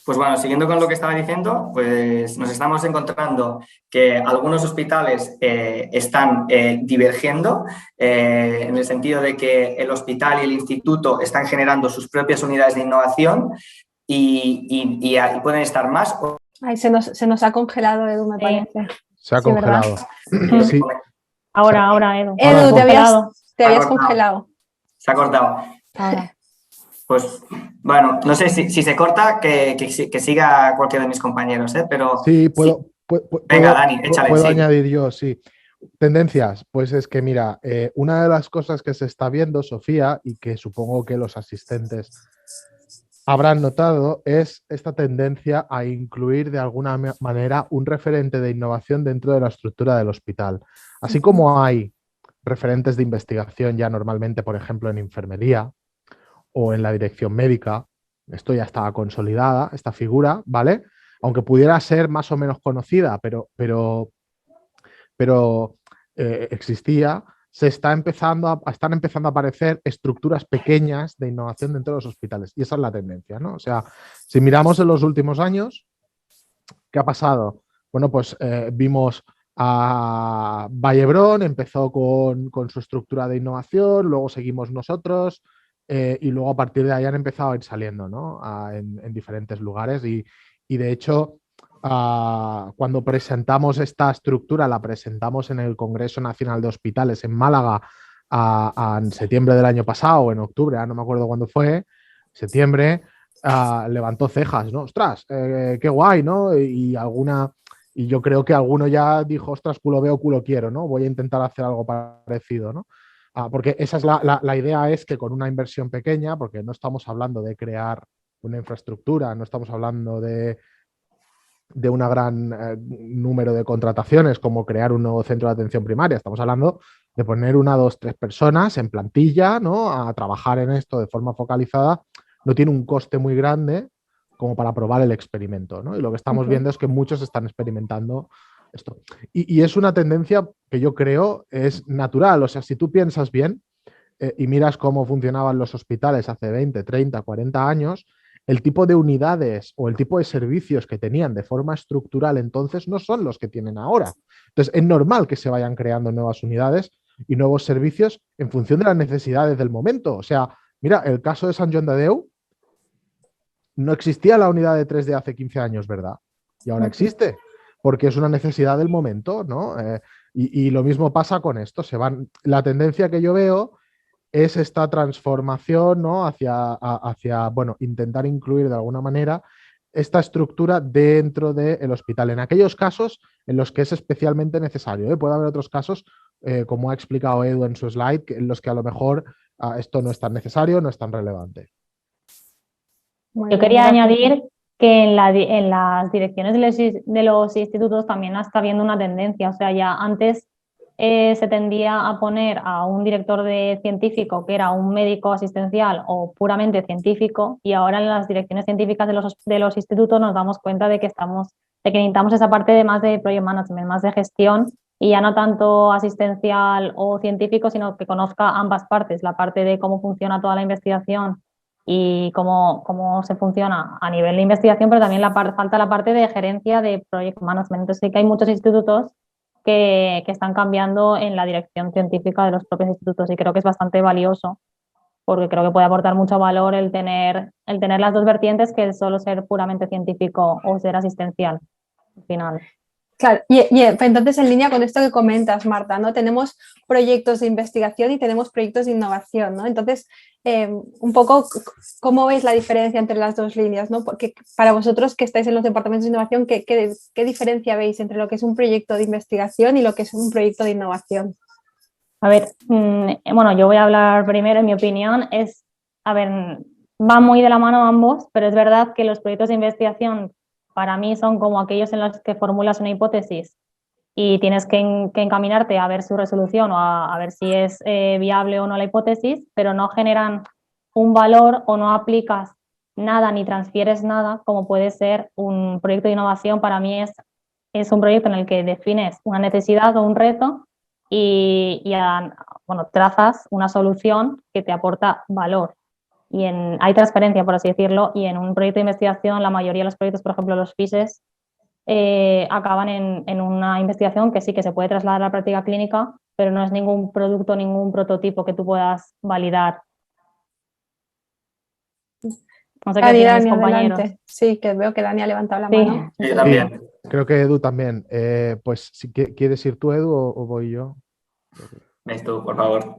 Pues bueno, siguiendo con lo que estaba diciendo, pues nos estamos encontrando que algunos hospitales están divergiendo en el sentido de que el hospital y el instituto están generando sus propias unidades de innovación y pueden estar más. Ay, se nos ha congelado, Edu, me parece. Se ha congelado. Sí. Ahora, Edu. Edu, te habías congelado. Se ha cortado. Ahora. Pues, bueno, no sé si se corta, que siga cualquiera de mis compañeros, pero... Sí, venga, Dani, échale. Puedo añadir yo, sí. Tendencias, pues es que mira, una de las cosas que se está viendo, Sofía, y que supongo que los asistentes habrán notado, es esta tendencia a incluir de alguna manera un referente de innovación dentro de la estructura del hospital. Así como hay referentes de investigación ya normalmente, por ejemplo, en enfermería o en la dirección médica, esto ya estaba consolidada, esta figura, ¿vale? Aunque pudiera ser más o menos conocida, pero existía. Están empezando a aparecer estructuras pequeñas de innovación dentro de los hospitales. Y esa es la tendencia, ¿no? O sea, si miramos en los últimos años, ¿qué ha pasado? Bueno, pues vimos a Vallebrón, empezó con su estructura de innovación, luego seguimos nosotros, y luego a partir de ahí han empezado a ir saliendo, ¿no? En diferentes lugares y de hecho cuando presentamos esta estructura, la presentamos en el Congreso Nacional de Hospitales en Málaga en septiembre del año pasado o en octubre, no me acuerdo cuándo fue, septiembre, levantó cejas, ¿no? Ostras, qué guay, ¿no? Y yo creo que alguno ya dijo, ostras, culo veo, culo quiero, ¿no? Voy a intentar hacer algo parecido, ¿no? Porque esa es la idea es que con una inversión pequeña, porque no estamos hablando de crear una infraestructura, no estamos hablando de un gran número de contrataciones como crear un nuevo centro de atención primaria, estamos hablando de poner 1, 2, 3 personas en plantilla, ¿no? A trabajar en esto de forma focalizada, no tiene un coste muy grande como para probar el experimento, ¿no? Y lo que estamos viendo es que muchos están experimentando esto. Y es una tendencia que yo creo es natural, o sea, si tú piensas bien y miras cómo funcionaban los hospitales hace 20, 30, 40 años, el tipo de unidades o el tipo de servicios que tenían de forma estructural entonces no son los que tienen ahora. Entonces, es normal que se vayan creando nuevas unidades y nuevos servicios en función de las necesidades del momento. O sea, mira, el caso de Sant Joan de Déu, no existía la unidad de 3D hace 15 años, ¿verdad? Y ahora existe, porque es una necesidad del momento, ¿no? Y lo mismo pasa con esto. La tendencia que yo veo es esta transformación, ¿no? hacia, bueno, intentar incluir de alguna manera esta estructura dentro del hospital. En aquellos casos en los que es especialmente necesario, ¿eh? Puede haber otros casos, como ha explicado Edu en su slide, en los que a lo mejor esto no es tan necesario, no es tan relevante. Yo quería añadir que en las direcciones de los institutos también está habiendo una tendencia, o sea, ya antes se tendía a poner a un director de científico que era un médico asistencial o puramente científico, y ahora en las direcciones científicas de los institutos nos damos cuenta de que necesitamos esa parte de más de project management, más de gestión, y ya no tanto asistencial o científico, sino que conozca ambas partes, la parte de cómo funciona toda la investigación y cómo se funciona a nivel de investigación, pero también falta la parte de gerencia de project management. Entonces sí que hay muchos institutos que están cambiando en la dirección científica de los propios institutos, y creo que es bastante valioso, porque creo que puede aportar mucho valor el tener las dos vertientes, que es solo ser puramente científico o ser asistencial al final. Claro, y entonces en línea con esto que comentas, Marta, ¿no? Tenemos proyectos de investigación y tenemos proyectos de innovación, ¿no? Entonces, un poco, ¿cómo veis la diferencia entre las dos líneas, ¿no? Porque para vosotros que estáis en los departamentos de innovación, ¿qué diferencia veis entre lo que es un proyecto de investigación y lo que es un proyecto de innovación? A ver, bueno, yo voy a hablar primero, en mi opinión, va muy de la mano ambos, pero es verdad que los proyectos de investigación para mí son como aquellos en los que formulas una hipótesis y tienes que encaminarte a ver su resolución o a ver si es viable o no la hipótesis, pero no generan un valor o no aplicas nada ni transfieres nada, como puede ser un proyecto de innovación. Para mí es un proyecto en el que defines una necesidad o un reto y trazas una solución que te aporta valor. Y hay transferencia, por así decirlo, y en un proyecto de investigación, la mayoría de los proyectos, por ejemplo los PISES, acaban en una investigación que sí que se puede trasladar a la práctica clínica, pero no es ningún producto, ningún prototipo que tú puedas validar. No sé qué opinan mis compañeros. Adelante. Sí, que veo que Dani ha levantado la Sí. mano. Yo también. Sí, creo que Edu también. Pues, si ¿quieres ir tú, Edu, o voy yo? Ves tú, por favor.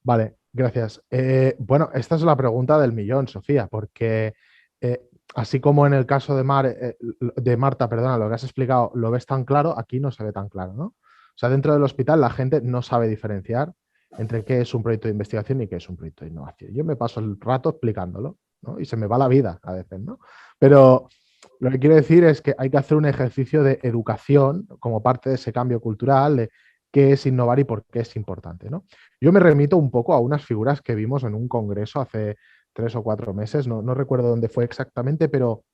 Vale, gracias. Bueno, esta es la pregunta del millón, Sofía, porque así como en el caso de Marta, perdona, lo que has explicado, lo ves tan claro, aquí no se ve tan claro, ¿no? O sea, dentro del hospital la gente no sabe diferenciar entre qué es un proyecto de investigación y qué es un proyecto de innovación. Yo me paso el rato explicándolo, ¿no? Y se me va la vida a veces, ¿no? Pero lo que quiero decir es que hay que hacer un ejercicio de educación como parte de ese cambio cultural, de qué es innovar y por qué es importante, ¿no? Yo me remito un poco a unas figuras que vimos en un congreso hace 3 o 4 meses, no recuerdo dónde fue exactamente, pero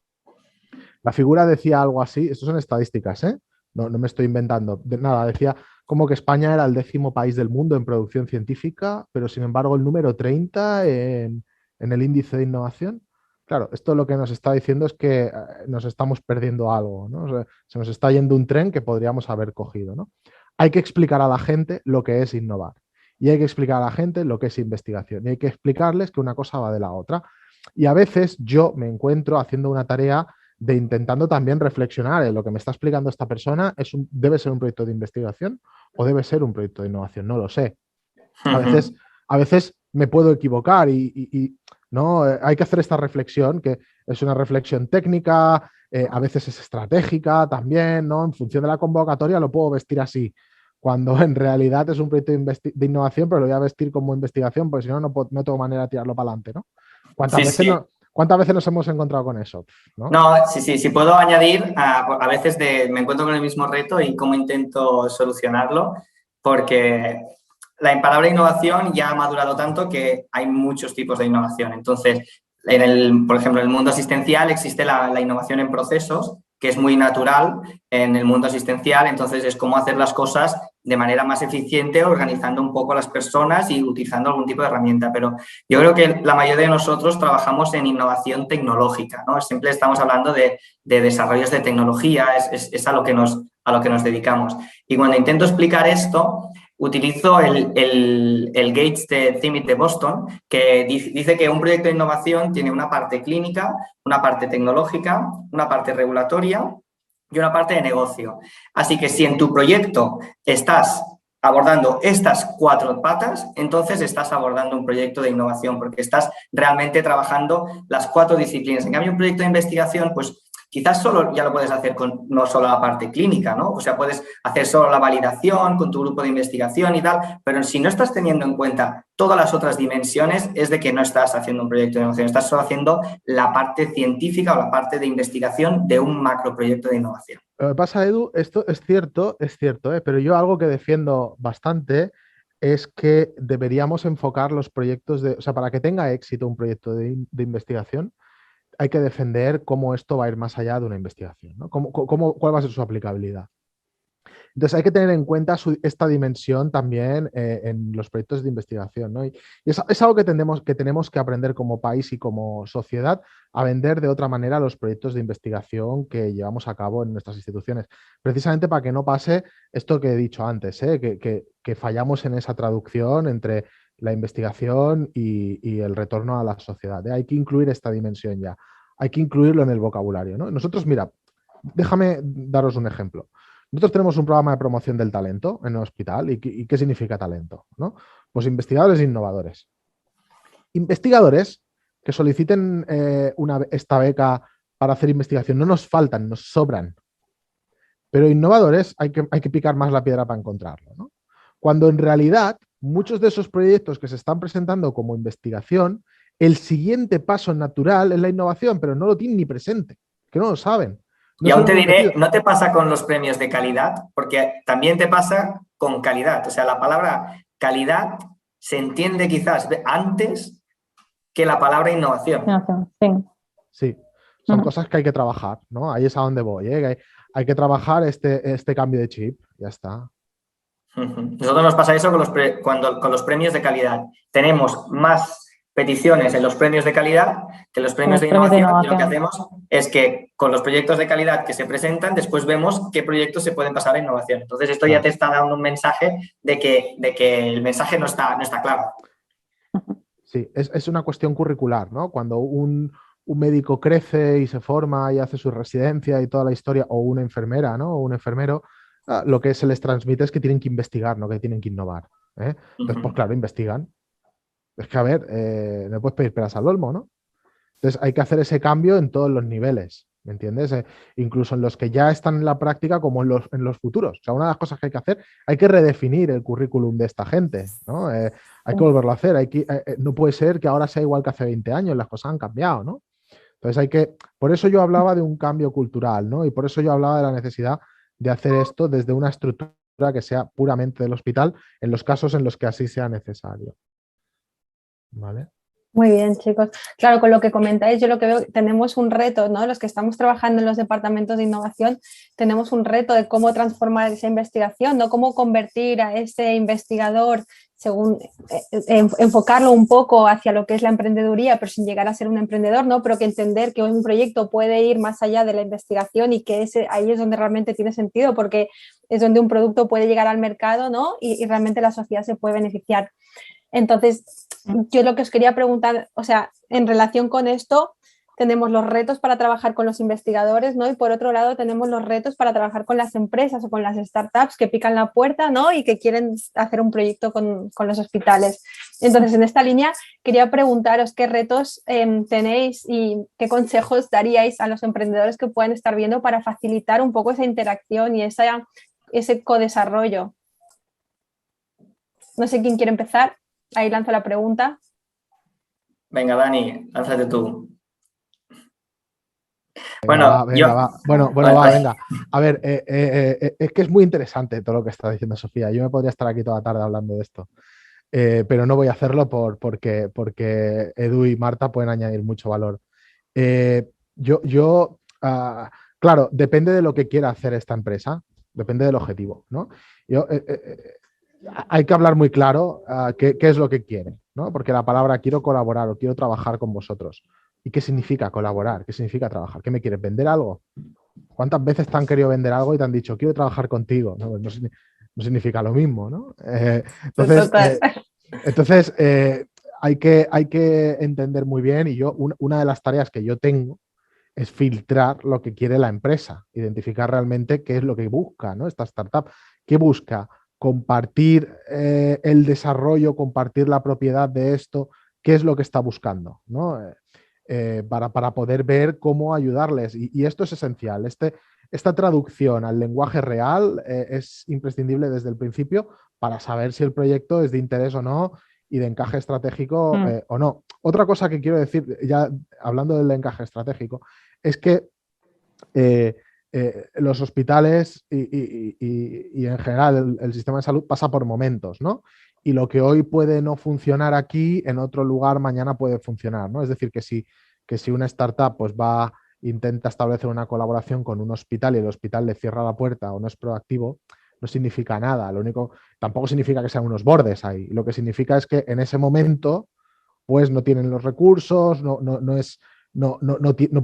la figura decía algo así, esto son estadísticas, ¿eh? No me estoy inventando nada, decía como que España era el 10º país del mundo en producción científica, pero sin embargo el número 30 en el índice de innovación. Claro, esto lo que nos está diciendo es que nos estamos perdiendo algo, ¿no? O sea, se nos está yendo un tren que podríamos haber cogido, ¿no? Hay que explicar a la gente lo que es innovar. y hay que explicar a la gente lo que es investigación y hay que explicarles que una cosa va de la otra. Y a veces yo me encuentro haciendo una tarea de intentando también reflexionar en lo que me está explicando esta persona, ¿debe ser un proyecto de investigación o debe ser un proyecto de innovación? No lo sé. A veces me puedo equivocar y ¿no? Hay que hacer esta reflexión, que es una reflexión técnica, a veces es estratégica también, ¿no? En función de la convocatoria lo puedo vestir así, cuando en realidad es un proyecto de innovación, pero lo voy a vestir como investigación, porque si no, no tengo manera de tirarlo para adelante, ¿no? ¿Cuántas veces nos hemos encontrado con eso? ¿No? No, sí, si puedo añadir, a veces me encuentro con el mismo reto y cómo intento solucionarlo, porque la palabra innovación ya ha madurado tanto que hay muchos tipos de innovación. Entonces, por ejemplo, en el mundo asistencial existe la innovación en procesos, que es muy natural en el mundo asistencial. Entonces, es cómo hacer las cosas de manera más eficiente, organizando un poco a las personas y utilizando algún tipo de herramienta. Pero yo creo que la mayoría de nosotros trabajamos en innovación tecnológica, ¿no? Siempre estamos hablando de desarrollos de tecnología, es a lo que nos dedicamos. Y cuando intento explicar esto, utilizo el Gates de CIMIT de Boston, que dice que un proyecto de innovación tiene una parte clínica, una parte tecnológica, una parte regulatoria y una parte de negocio. Así que si en tu proyecto estás abordando estas 4 patas, entonces estás abordando un proyecto de innovación porque estás realmente trabajando las 4 disciplinas. En cambio, un proyecto de investigación, pues quizás solo ya lo puedes hacer con no solo la parte clínica, ¿no? O sea, puedes hacer solo la validación con tu grupo de investigación y tal, pero si no estás teniendo en cuenta todas las otras dimensiones, es de que no estás haciendo un proyecto de innovación, estás solo haciendo la parte científica o la parte de investigación de un macroproyecto de innovación. Lo que pasa, Edu, esto es cierto, pero yo algo que defiendo bastante es que deberíamos enfocar los proyectos o sea, para que tenga éxito un proyecto de investigación, hay que defender cómo esto va a ir más allá de una investigación, ¿no? ¿Cuál va a ser su aplicabilidad? Entonces hay que tener en cuenta esta dimensión también en los proyectos de investigación, ¿no? Y es algo que tenemos que aprender como país y como sociedad a vender de otra manera los proyectos de investigación que llevamos a cabo en nuestras instituciones, precisamente para que no pase esto que he dicho antes, que fallamos en esa traducción entre la investigación y el retorno a la sociedad. Hay que incluir esta dimensión ya, hay que incluirlo en el vocabulario, ¿no? Nosotros, mira, déjame daros un ejemplo. Nosotros tenemos un programa de promoción del talento en el hospital. ¿Y qué significa talento? ¿No? Pues investigadores e innovadores. Investigadores que soliciten esta beca para hacer investigación no nos faltan, nos sobran. Pero innovadores hay que picar más la piedra para encontrarlo, ¿no? Cuando en realidad muchos de esos proyectos que se están presentando como investigación, el siguiente paso natural es la innovación, pero no lo tienen ni presente, que no lo saben. Y aún te diré, no te pasa con los premios de calidad, porque también te pasa con calidad. O sea, la palabra calidad se entiende quizás antes que la palabra innovación. Sí, son cosas que hay que trabajar, ¿no? Ahí es a donde voy, ¿eh? Hay que trabajar este cambio de chip, ya está. Nosotros nos pasa eso con los premios de calidad. Tenemos más peticiones en los premios de calidad que los premios de innovación. Y lo que hacemos es que con los proyectos de calidad que se presentan, después vemos qué proyectos se pueden pasar a innovación. Entonces, esto ya te está dando un mensaje de que el mensaje no está claro. Sí, es una cuestión curricular, ¿no? Cuando un médico crece y se forma y hace su residencia y toda la historia, o una enfermera, ¿no? O un enfermero, lo que se les transmite es que tienen que investigar, no que tienen que innovar. Entonces, pues claro, investigan. Es que, a ver, no puedes pedir peras al olmo, ¿no? Entonces hay que hacer ese cambio en todos los niveles, ¿me entiendes? Incluso en los que ya están en la práctica como en los futuros. O sea, una de las cosas que hay que hacer, hay que redefinir el currículum de esta gente, ¿no? Hay que volverlo a hacer. No puede ser que ahora sea igual que hace 20 años, las cosas han cambiado, ¿no? Entonces por eso yo hablaba de un cambio cultural, ¿no? Y por eso yo hablaba de la necesidad de hacer esto desde una estructura que sea puramente del hospital en los casos en los que así sea necesario. ¿Vale? Muy bien, chicos. Claro, con lo que comentáis, yo lo que veo, tenemos un reto, ¿no? Los que estamos trabajando en los departamentos de innovación, tenemos un reto de cómo transformar esa investigación, ¿no? Cómo convertir a ese investigador según enfocarlo un poco hacia lo que es la emprendeduría, pero sin llegar a ser un emprendedor, ¿no? Pero que entender que un proyecto puede ir más allá de la investigación y que ahí es donde realmente tiene sentido, porque es donde un producto puede llegar al mercado, ¿no? Y realmente la sociedad se puede beneficiar. Entonces, yo lo que os quería preguntar, o sea, en relación con esto, tenemos los retos para trabajar con los investigadores, ¿no? Y por otro lado tenemos los retos para trabajar con las empresas o con las startups que pican la puerta, ¿no? Y que quieren hacer un proyecto con los hospitales. Entonces, en esta línea quería preguntaros qué retos tenéis y qué consejos daríais a los emprendedores que puedan estar viendo para facilitar un poco esa interacción y ese codesarrollo. No sé quién quiere empezar. Ahí lanzo la pregunta. Venga, Dani, lánzate tú. Venga, Bueno, va. Bueno, venga. A ver, es que es muy interesante todo lo que está diciendo Sofía. Yo me podría estar aquí toda la tarde hablando de esto, pero no voy a hacerlo porque Edu y Marta pueden añadir mucho valor. Claro, depende de lo que quiera hacer esta empresa, depende del objetivo, ¿no? Hay que hablar muy claro qué es lo que quiere, ¿no? Porque la palabra quiero colaborar o quiero trabajar con vosotros. ¿Y qué significa colaborar? ¿Qué significa trabajar? ¿Qué me quieres? ¿Vender algo? ¿Cuántas veces te han querido vender algo y te han dicho quiero trabajar contigo? No significa lo mismo, ¿no? Entonces hay que entender muy bien y una de las tareas que yo tengo es filtrar lo que quiere la empresa, identificar realmente qué es lo que busca, ¿no? Esta startup. ¿Qué busca? Compartir el desarrollo, compartir la propiedad de esto, qué es lo que está buscando, ¿no? Para poder ver cómo ayudarles. Y esto es esencial. Esta traducción al lenguaje real es imprescindible desde el principio para saber si el proyecto es de interés o no y de encaje estratégico o no. Otra cosa que quiero decir, ya hablando del encaje estratégico, es que los hospitales y en general el sistema de salud pasa por momentos, ¿no? Y lo que hoy puede no funcionar aquí, en otro lugar mañana puede funcionar, ¿no? Es decir, que si una startup pues intenta establecer una colaboración con un hospital y el hospital le cierra la puerta o no es proactivo, no significa nada. Tampoco significa que sean unos bordes ahí. Lo que significa es que en ese momento pues no tienen los recursos, no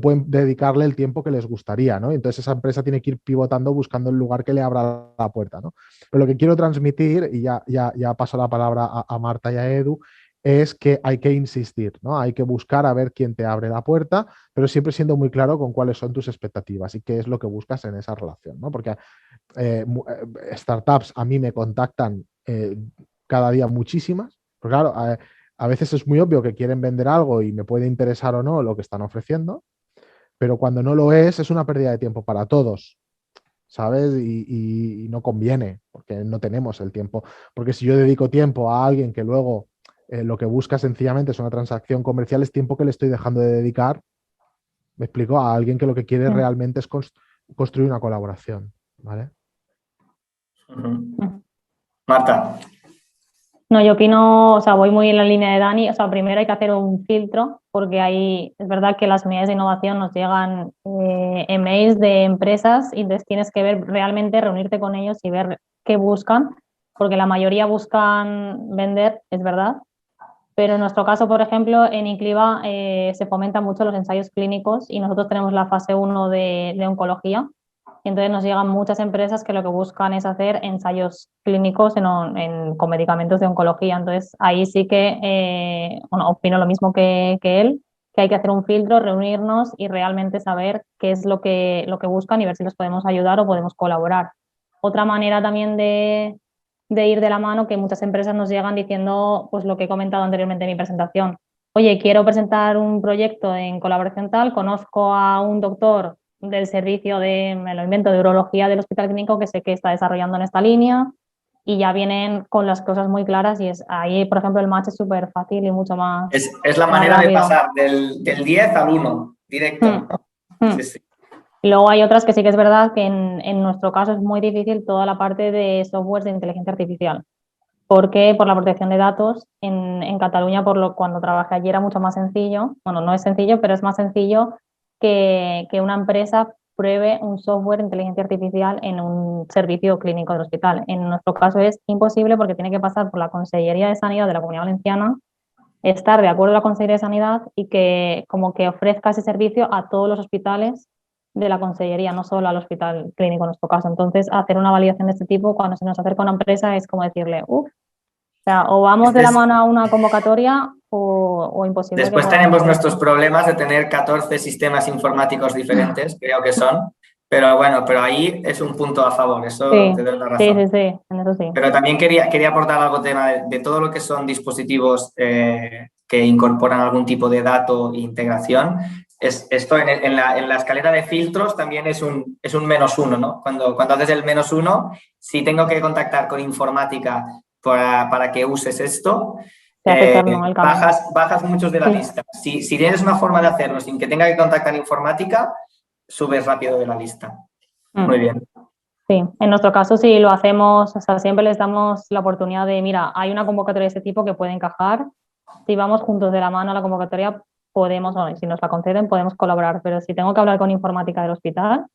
pueden dedicarle el tiempo que les gustaría, ¿no? Entonces esa empresa tiene que ir pivotando buscando el lugar que le abra la puerta, ¿no? Pero lo que quiero transmitir, y ya paso la palabra a Marta y a Edu, es que hay que insistir, ¿no? Hay que buscar a ver quién te abre la puerta, pero siempre siendo muy claro con cuáles son tus expectativas y qué es lo que buscas en esa relación, ¿no? Porque startups a mí me contactan cada día muchísimas, pero claro, a veces es muy obvio que quieren vender algo y me puede interesar o no lo que están ofreciendo, pero cuando no lo es una pérdida de tiempo para todos, ¿sabes? Y no conviene, porque no tenemos el tiempo. Porque si yo dedico tiempo a alguien que luego lo que busca sencillamente es una transacción comercial, es tiempo que le estoy dejando de dedicar, me explico, a alguien que lo que quiere realmente es construir una colaboración, ¿vale? Marta. No, yo opino, o sea, voy muy en la línea de Dani. O sea, primero hay que hacer un filtro porque es verdad que las unidades de innovación nos llegan emails de empresas y entonces tienes que ver realmente, reunirte con ellos y ver qué buscan, porque la mayoría buscan vender, es verdad. Pero en nuestro caso, por ejemplo, en Incliva se fomentan mucho los ensayos clínicos y nosotros tenemos la fase 1 de oncología. Entonces nos llegan muchas empresas que lo que buscan es hacer ensayos clínicos con medicamentos de oncología. Entonces ahí sí que, opino lo mismo que él, que hay que hacer un filtro, reunirnos y realmente saber qué es lo que buscan y ver si los podemos ayudar o podemos colaborar. Otra manera también de ir de la mano, que muchas empresas nos llegan diciendo, pues lo que he comentado anteriormente en mi presentación. Oye, quiero presentar un proyecto en colaboración tal, conozco a un doctor del servicio me lo invento, de urología del Hospital Clínico que sé que está desarrollando en esta línea y ya vienen con las cosas muy claras y ahí, por ejemplo, el match es súper fácil y mucho más. Es la manera de pasar del 10 al 1, directo. Sí, sí. Luego hay otras que sí que es verdad que en nuestro caso es muy difícil toda la parte de software de inteligencia artificial. Porque por la protección de datos en Cataluña, cuando trabajé allí era mucho más sencillo. Bueno, no es sencillo, pero es más sencillo que una empresa pruebe un software de inteligencia artificial en un servicio clínico del hospital. En nuestro caso es imposible porque tiene que pasar por la Consellería de Sanidad de la Comunidad Valenciana, estar de acuerdo a la Consellería de Sanidad y que como que ofrezca ese servicio a todos los hospitales de la Consellería, no solo al hospital clínico en nuestro caso. Entonces, hacer una validación de este tipo cuando se nos acerca una empresa es como decirle, uff, o sea, o vamos de la mano a una convocatoria o imposible que Después podamos tenemos hacer nuestros esto. problemas de tener 14 sistemas informáticos diferentes, creo que son, pero bueno, pero ahí es un punto a favor, eso Sí, te doy la sí, razón. sí, sí, en eso sí. Pero también quería aportar algo tema de todo lo que son dispositivos que incorporan algún tipo de dato e integración. Esto en la escalera de filtros también es un -1, ¿no? Cuando haces el -1, si tengo que contactar con informática para que uses esto, Se hace eterno el camino. bajas muchos de la Sí. lista. Si tienes una forma de hacerlo sin que tenga que contactar informática, subes rápido de la lista. Muy bien. Sí, en nuestro caso sí lo hacemos, o sea, siempre les damos la oportunidad de, mira, hay una convocatoria de este tipo que puede encajar, si vamos juntos de la mano a la convocatoria podemos, o si nos la conceden, podemos colaborar, pero si tengo que hablar con informática del hospital,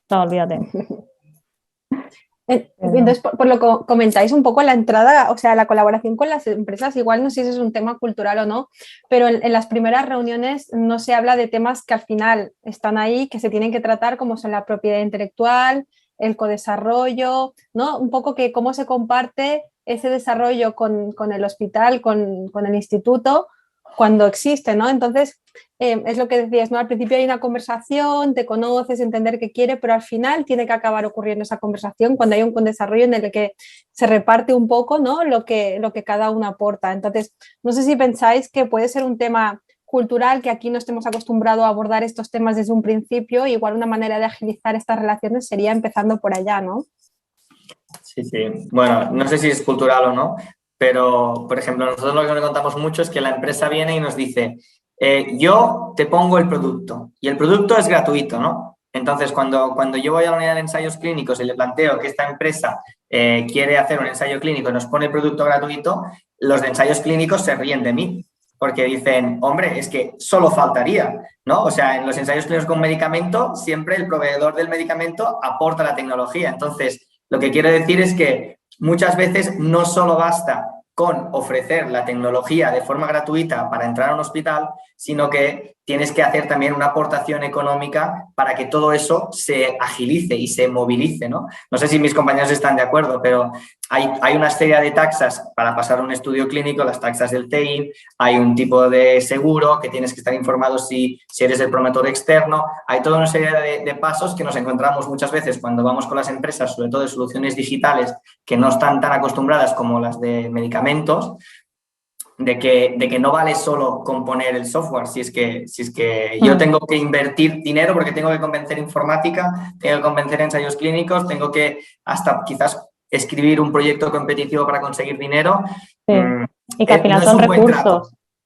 no, olvídate. Entonces, por lo que comentáis un poco la entrada, o sea, la colaboración con las empresas, igual no sé si es un tema cultural o no, pero en las primeras reuniones no se habla de temas que al final están ahí, que se tienen que tratar, como son la propiedad intelectual, el codesarrollo, ¿no? Un poco que cómo se comparte ese desarrollo con el hospital, con el instituto, cuando existe, ¿no? Entonces, es lo que decías, ¿no? Al principio hay una conversación, te conoces, entender qué quiere, pero al final tiene que acabar ocurriendo esa conversación cuando hay un desarrollo en el que se reparte un poco, ¿no? Lo que cada uno aporta. Entonces, no sé si pensáis que puede ser un tema cultural, que aquí no estemos acostumbrados a abordar estos temas desde un principio, igual una manera de agilizar estas relaciones sería empezando por allá, ¿no? Sí, sí. Bueno, no sé si es cultural o no, pero, por ejemplo, nosotros lo que nos contamos mucho es que la empresa viene y nos dice, yo te pongo el producto y el producto es gratuito, ¿no? Entonces, cuando yo voy a la unidad de ensayos clínicos y le planteo que esta empresa quiere hacer un ensayo clínico y nos pone el producto gratuito, los de ensayos clínicos se ríen de mí porque dicen, hombre, es que solo faltaría, ¿no? O sea, en los ensayos clínicos con medicamento, siempre el proveedor del medicamento aporta la tecnología. Entonces, lo que quiero decir es que muchas veces no solo basta con ofrecer la tecnología de forma gratuita para entrar a un hospital, sino que tienes que hacer también una aportación económica para que todo eso se agilice y se movilice, ¿no? No sé si mis compañeros están de acuerdo, pero hay una serie de taxas para pasar un estudio clínico, las taxas del TEIN, hay un tipo de seguro que tienes que estar informado si eres el promotor externo, hay toda una serie de pasos que nos encontramos muchas veces cuando vamos con las empresas, sobre todo de soluciones digitales que no están tan acostumbradas como las de medicamentos, de que no vale solo componer el software, si es que yo tengo que invertir dinero porque tengo que convencer informática, tengo que convencer ensayos clínicos, tengo que hasta quizás escribir un proyecto competitivo para conseguir dinero. Sí. Y que al final No es un buen trato.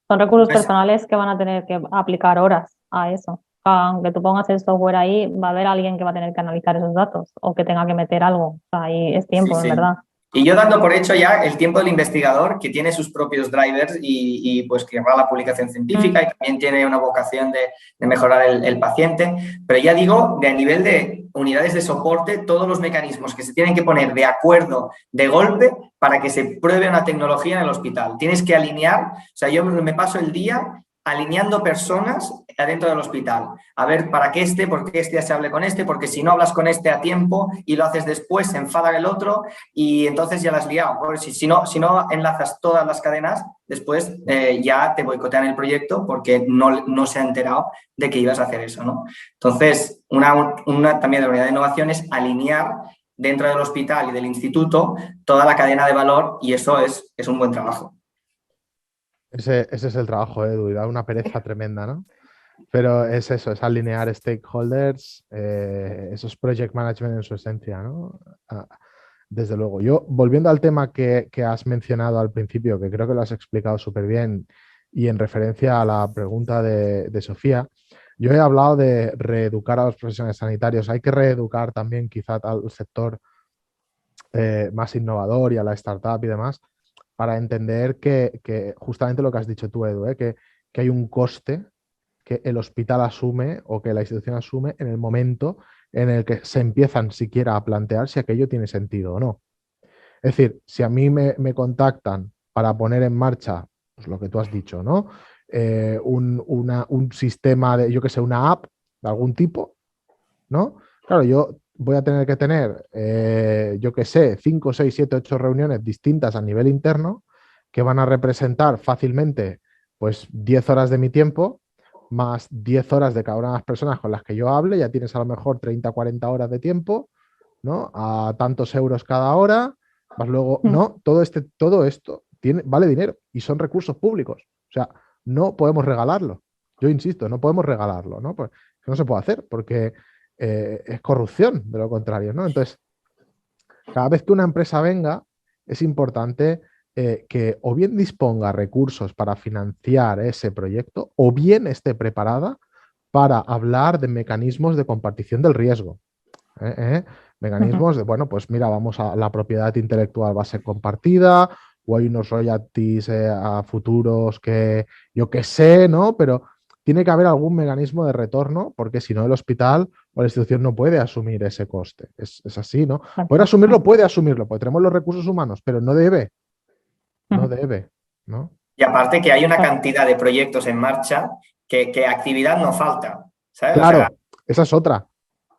son recursos No es... personales que van a tener que aplicar horas a eso. Aunque tú pongas el software ahí, va a haber alguien que va a tener que analizar esos datos o que tenga que meter algo. O sea, ahí es tiempo, Sí, en sí. verdad. Y yo dando por hecho ya el tiempo del investigador, que tiene sus propios drivers y pues que va a la publicación científica y también tiene una vocación de mejorar el paciente. Pero ya digo, a nivel de unidades de soporte, todos los mecanismos que se tienen que poner de acuerdo de golpe para que se pruebe una tecnología en el hospital. Tienes que alinear, o sea, yo me paso el día alineando personas adentro del hospital. A ver, ¿para qué por qué este ya se hable con este? Porque si no hablas con este a tiempo y lo haces después, se enfada el otro y entonces ya la has liado. Si no enlazas todas las cadenas, después ya te boicotean el proyecto porque no se ha enterado de que ibas a hacer eso, ¿no? Entonces, también de la unidad de innovación es alinear dentro del hospital y del instituto toda la cadena de valor y eso es un buen trabajo. Ese es el trabajo, Edu, y da una pereza tremenda, ¿no? Pero es eso, es alinear stakeholders, eso es project management en su esencia, ¿no? Desde luego. Yo, volviendo al tema que has mencionado al principio, que creo que lo has explicado súper bien, y en referencia a la pregunta de Sofía, yo he hablado de reeducar a los profesionales sanitarios. Hay que reeducar también quizá al sector más innovador y a la startup y demás, para entender que justamente lo que has dicho tú, Edu, que hay un coste que el hospital asume o que la institución asume en el momento en el que se empiezan siquiera a plantear si aquello tiene sentido o no. Es decir, si a mí me contactan para poner en marcha, pues lo que tú has dicho, ¿no? Un sistema de, yo que sé, una app de algún tipo, ¿no? Claro, yo voy a tener que tener, yo que sé, 5, 6, 7, 8 reuniones distintas a nivel interno que van a representar fácilmente pues 10 horas de mi tiempo más 10 horas de cada una de las personas con las que yo hable, ya tienes a lo mejor 30, 40 horas de tiempo, ¿no? A tantos euros cada hora, más luego, no, todo esto vale dinero y son recursos públicos. O sea, no podemos regalarlo. Yo insisto, no podemos regalarlo, ¿no? Pues no se puede hacer porque es corrupción, de lo contrario, ¿no? Entonces, cada vez que una empresa venga, es importante que o bien disponga recursos para financiar ese proyecto o bien esté preparada para hablar de mecanismos de compartición del riesgo. Mecanismos de, bueno, pues mira, la propiedad intelectual va a ser compartida o hay unos royalties a futuros que yo qué sé, ¿no? Pero tiene que haber algún mecanismo de retorno porque si no el hospital o la institución no puede asumir ese coste. Es así, ¿no? Puede asumirlo, porque tenemos los recursos humanos, pero no debe, ¿no? Y aparte que hay una cantidad de proyectos en marcha que actividad no falta, ¿sabes? Claro, O sea, esa es otra.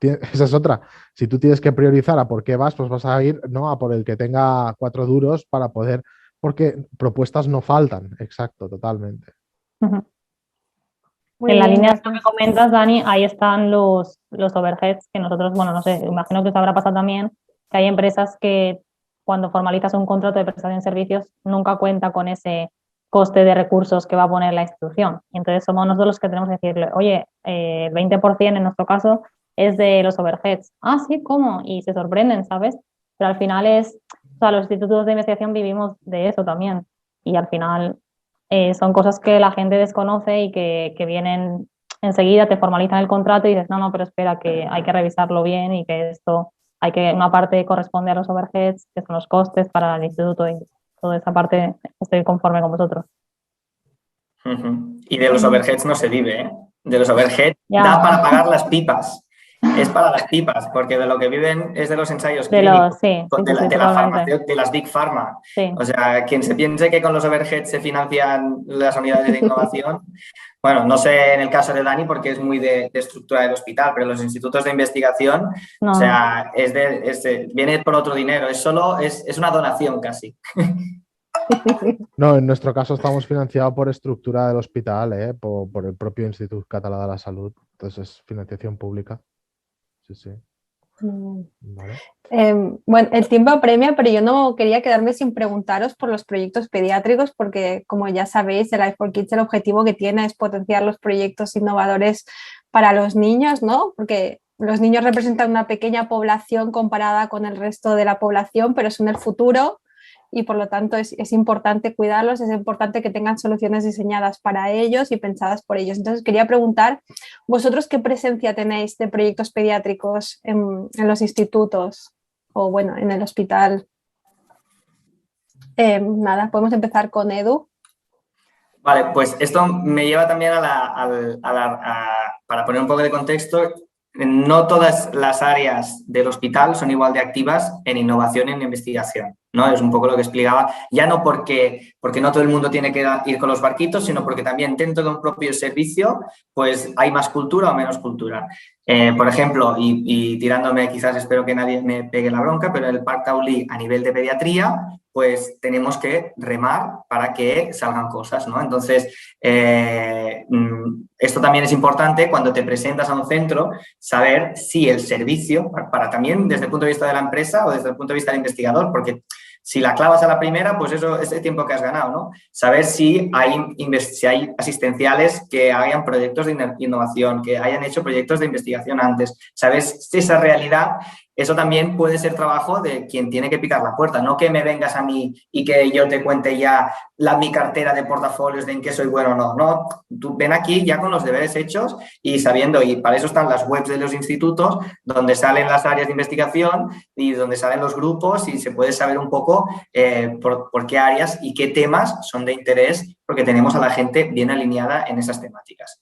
Esa es otra. Si tú tienes que priorizar a por qué vas, pues vas a ir, ¿no?, a por el que tenga 4 duros para poder, porque propuestas no faltan. Exacto, totalmente. En la línea que me comentas, Dani, ahí están los overheads que nosotros, bueno, no sé, imagino que os habrá pasado también, que hay empresas que cuando formalizas un contrato de prestación de servicios nunca cuenta con ese coste de recursos que va a poner la institución. Y entonces somos nosotros los que tenemos que decirle, oye, el 20% en nuestro caso es de los overheads. Ah, sí, ¿cómo? Y se sorprenden, ¿sabes? Pero al final o sea, los institutos de investigación vivimos de eso también. Y al final son cosas que la gente desconoce y que vienen enseguida, te formalizan el contrato y dices, no, pero espera, que hay que revisarlo bien y que una parte corresponde a los overheads, que son los costes para el instituto y toda esa parte estoy conforme con vosotros. Y de los overheads no se vive, ¿eh? De los overheads Ya. da para pagar las pipas. Es para las pipas, porque de lo que viven es de los ensayos clínicos, de la farmacia, de las Big Pharma. Sí. O sea, quien se piense que con los overheads se financian las unidades de innovación, bueno, no sé en el caso de Dani porque es muy de estructura del hospital, pero los institutos de investigación, no. O sea, viene por otro dinero, es una donación casi. No, en nuestro caso estamos financiados por estructura del hospital, por el propio Instituto Català de la Salud. Entonces es financiación pública. Sí. Vale. Bueno, el tiempo apremia, pero yo no quería quedarme sin preguntaros por los proyectos pediátricos, porque como ya sabéis, el Life4Kids, el objetivo que tiene es potenciar los proyectos innovadores para los niños, ¿no? Porque los niños representan una pequeña población comparada con el resto de la población, pero son el futuro y por lo tanto es importante cuidarlos, es importante que tengan soluciones diseñadas para ellos y pensadas por ellos. Entonces quería preguntar, ¿vosotros qué presencia tenéis de proyectos pediátricos en los institutos o bueno, en el hospital? Nada, podemos empezar con Edu. Vale, pues esto me lleva también para poner un poco de contexto. No todas las áreas del hospital son igual de activas en innovación y en investigación, ¿no? Es un poco lo que explicaba, ya no porque no todo el mundo tiene que ir con los barquitos, sino porque también dentro de un propio servicio pues hay más cultura o menos cultura. Por ejemplo, y tirándome, quizás espero que nadie me pegue la bronca, pero en el Parc Taulí a nivel de pediatría pues tenemos que remar para que salgan cosas, ¿no? Entonces, esto también es importante cuando te presentas a un centro, saber si el servicio, para también desde el punto de vista de la empresa o desde el punto de vista del investigador, porque si la clavas a la primera, pues eso es el tiempo que has ganado, ¿no? Saber si hay asistenciales que hayan proyectos de innovación, que hayan hecho proyectos de investigación antes, saber si esa realidad. Eso también puede ser trabajo de quien tiene que picar la puerta, no que me vengas a mí y que yo te cuente ya mi cartera de portafolios de en qué soy bueno o no. No, tú ven aquí ya con los deberes hechos y sabiendo, y para eso están las webs de los institutos, donde salen las áreas de investigación y donde salen los grupos y se puede saber un poco por qué áreas y qué temas son de interés, porque tenemos a la gente bien alineada en esas temáticas.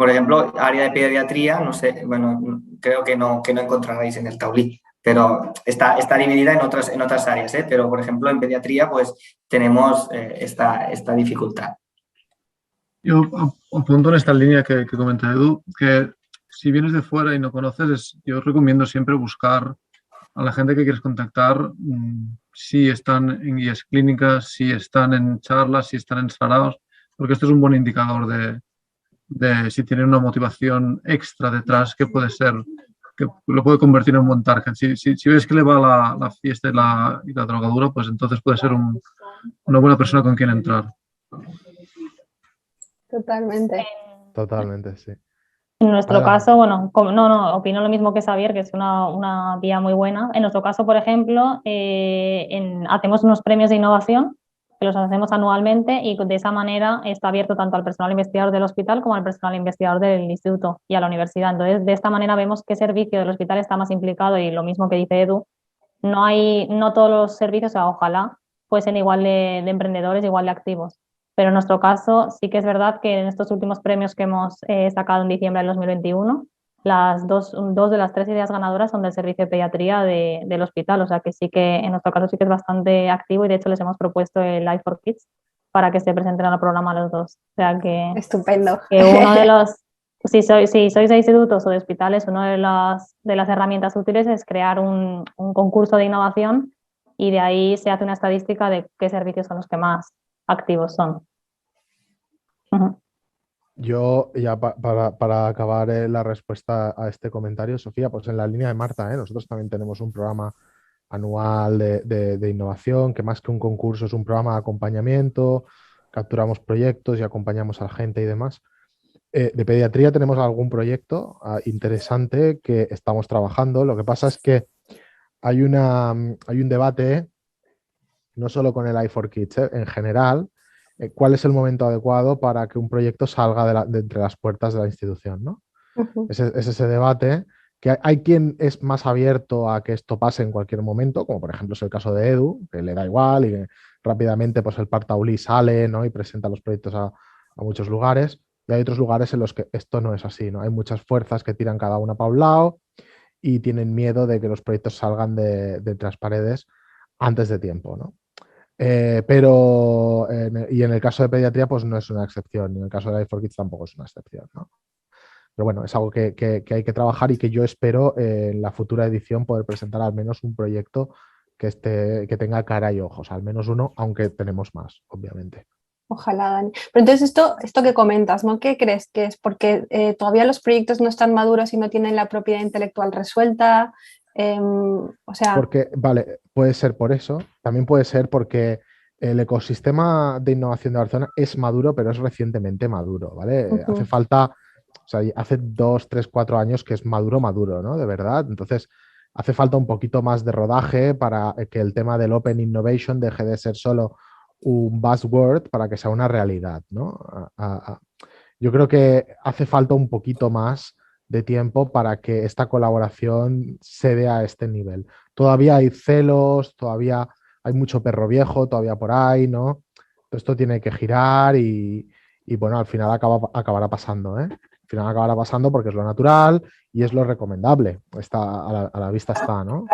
Por ejemplo, área de pediatría, no sé, bueno, creo que no encontraréis en el tablí, pero está dividida en otras áreas, ¿eh? Pero, por ejemplo, en pediatría, pues tenemos esta dificultad. Yo apunto en esta línea que comenta Edu, que si vienes de fuera y no conoces, yo recomiendo siempre buscar a la gente que quieres contactar, si están en guías clínicas, si están en charlas, si están en saraos, porque esto es un buen indicador de si tienen una motivación extra detrás, que puede ser, que lo puede convertir en un buen target. Si ves que le va la fiesta y la drogadura, pues entonces puede ser una buena persona con quien entrar. Totalmente. Totalmente, sí. En nuestro Adelante. caso, bueno, opino lo mismo que Xavier, que es una vía muy buena. En nuestro caso, por ejemplo, hacemos unos premios de innovación que los hacemos anualmente y de esa manera está abierto tanto al personal investigador del hospital como al personal investigador del instituto y a la universidad. Entonces, de esta manera vemos qué servicio del hospital está más implicado y lo mismo que dice Edu, no todos los servicios, o sea, ojalá fuesen igual de emprendedores, igual de activos. Pero en nuestro caso sí que es verdad que en estos últimos premios que hemos sacado en diciembre del 2021, dos de las 3 ideas ganadoras son del servicio de pediatría del hospital, o sea que sí que en nuestro caso sí que es bastante activo y de hecho les hemos propuesto el Life for Kids para que se presenten al programa los dos. O sea que, Estupendo. que uno de los, si sois de institutos o de hospitales, una de las herramientas útiles es crear un concurso de innovación y de ahí se hace una estadística de qué servicios son los que más activos son. Yo, ya para acabar la respuesta a este comentario, Sofía, pues en la línea de Marta, nosotros también tenemos un programa anual de innovación, que más que un concurso es un programa de acompañamiento, capturamos proyectos y acompañamos a la gente y demás. De pediatría tenemos algún proyecto interesante que estamos trabajando. Lo que pasa es que hay un debate, no solo con el i4Kids, en general, cuál es el momento adecuado para que un proyecto salga de entre las puertas de la institución, ¿no? Es ese debate, que hay quien es más abierto a que esto pase en cualquier momento, como por ejemplo es el caso de Edu, que le da igual y que rápidamente pues el Partaulí sale, ¿no? Y presenta los proyectos a muchos lugares. Y hay otros lugares en los que esto no es así, ¿no? Hay muchas fuerzas que tiran cada una para un lado y tienen miedo de que los proyectos salgan de entre las paredes antes de tiempo, ¿no? Y en el caso de pediatría, pues no es una excepción. Y en el caso de Life for Kids tampoco es una excepción, ¿no? Pero bueno, es algo que hay que trabajar y que yo espero en la futura edición poder presentar al menos un proyecto que tenga cara y ojos, al menos uno, aunque tenemos más, obviamente. Ojalá, Dani. Pero entonces esto que comentas, ¿no? ¿Qué crees que es? Porque todavía los proyectos no están maduros y no tienen la propiedad intelectual resuelta. O sea... Porque, vale, puede ser por eso. También puede ser porque el ecosistema de innovación de Barcelona es maduro, pero es recientemente maduro, ¿vale? Hace falta, o sea, hace 2, 3, 4 años que es maduro, ¿no? De verdad. Entonces, hace falta un poquito más de rodaje para que el tema del Open Innovation deje de ser solo un buzzword para que sea una realidad, ¿no? Yo creo que hace falta un poquito más de tiempo para que esta colaboración se dé a este nivel. Todavía hay celos, todavía hay mucho perro viejo todavía por ahí, ¿no? Esto tiene que girar y bueno, al final acabará pasando, ¿eh? Al final acabará pasando porque es lo natural y es lo recomendable. A la vista está, ¿no?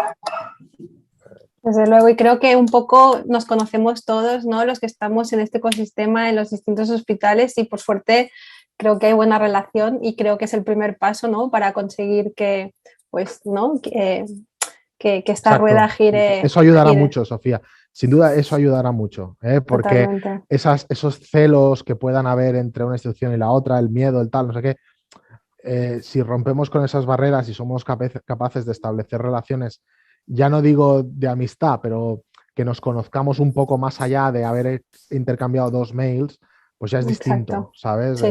Desde luego, y creo que un poco nos conocemos todos, ¿no? Los que estamos en este ecosistema, en los distintos hospitales y por suerte creo que hay buena relación y creo que es el primer paso, ¿no? Para conseguir que, pues, ¿no? Que esta Exacto. Rueda gire. Eso ayudará mucho, Sofía. Sin duda eso ayudará mucho, porque esos celos que puedan haber entre una institución y la otra, el miedo, el tal, no sé qué, si rompemos con esas barreras y somos capaces de establecer relaciones, ya no digo de amistad, pero que nos conozcamos un poco más allá de haber intercambiado 2 mails, pues ya es distinto, ¿sabes? Sí.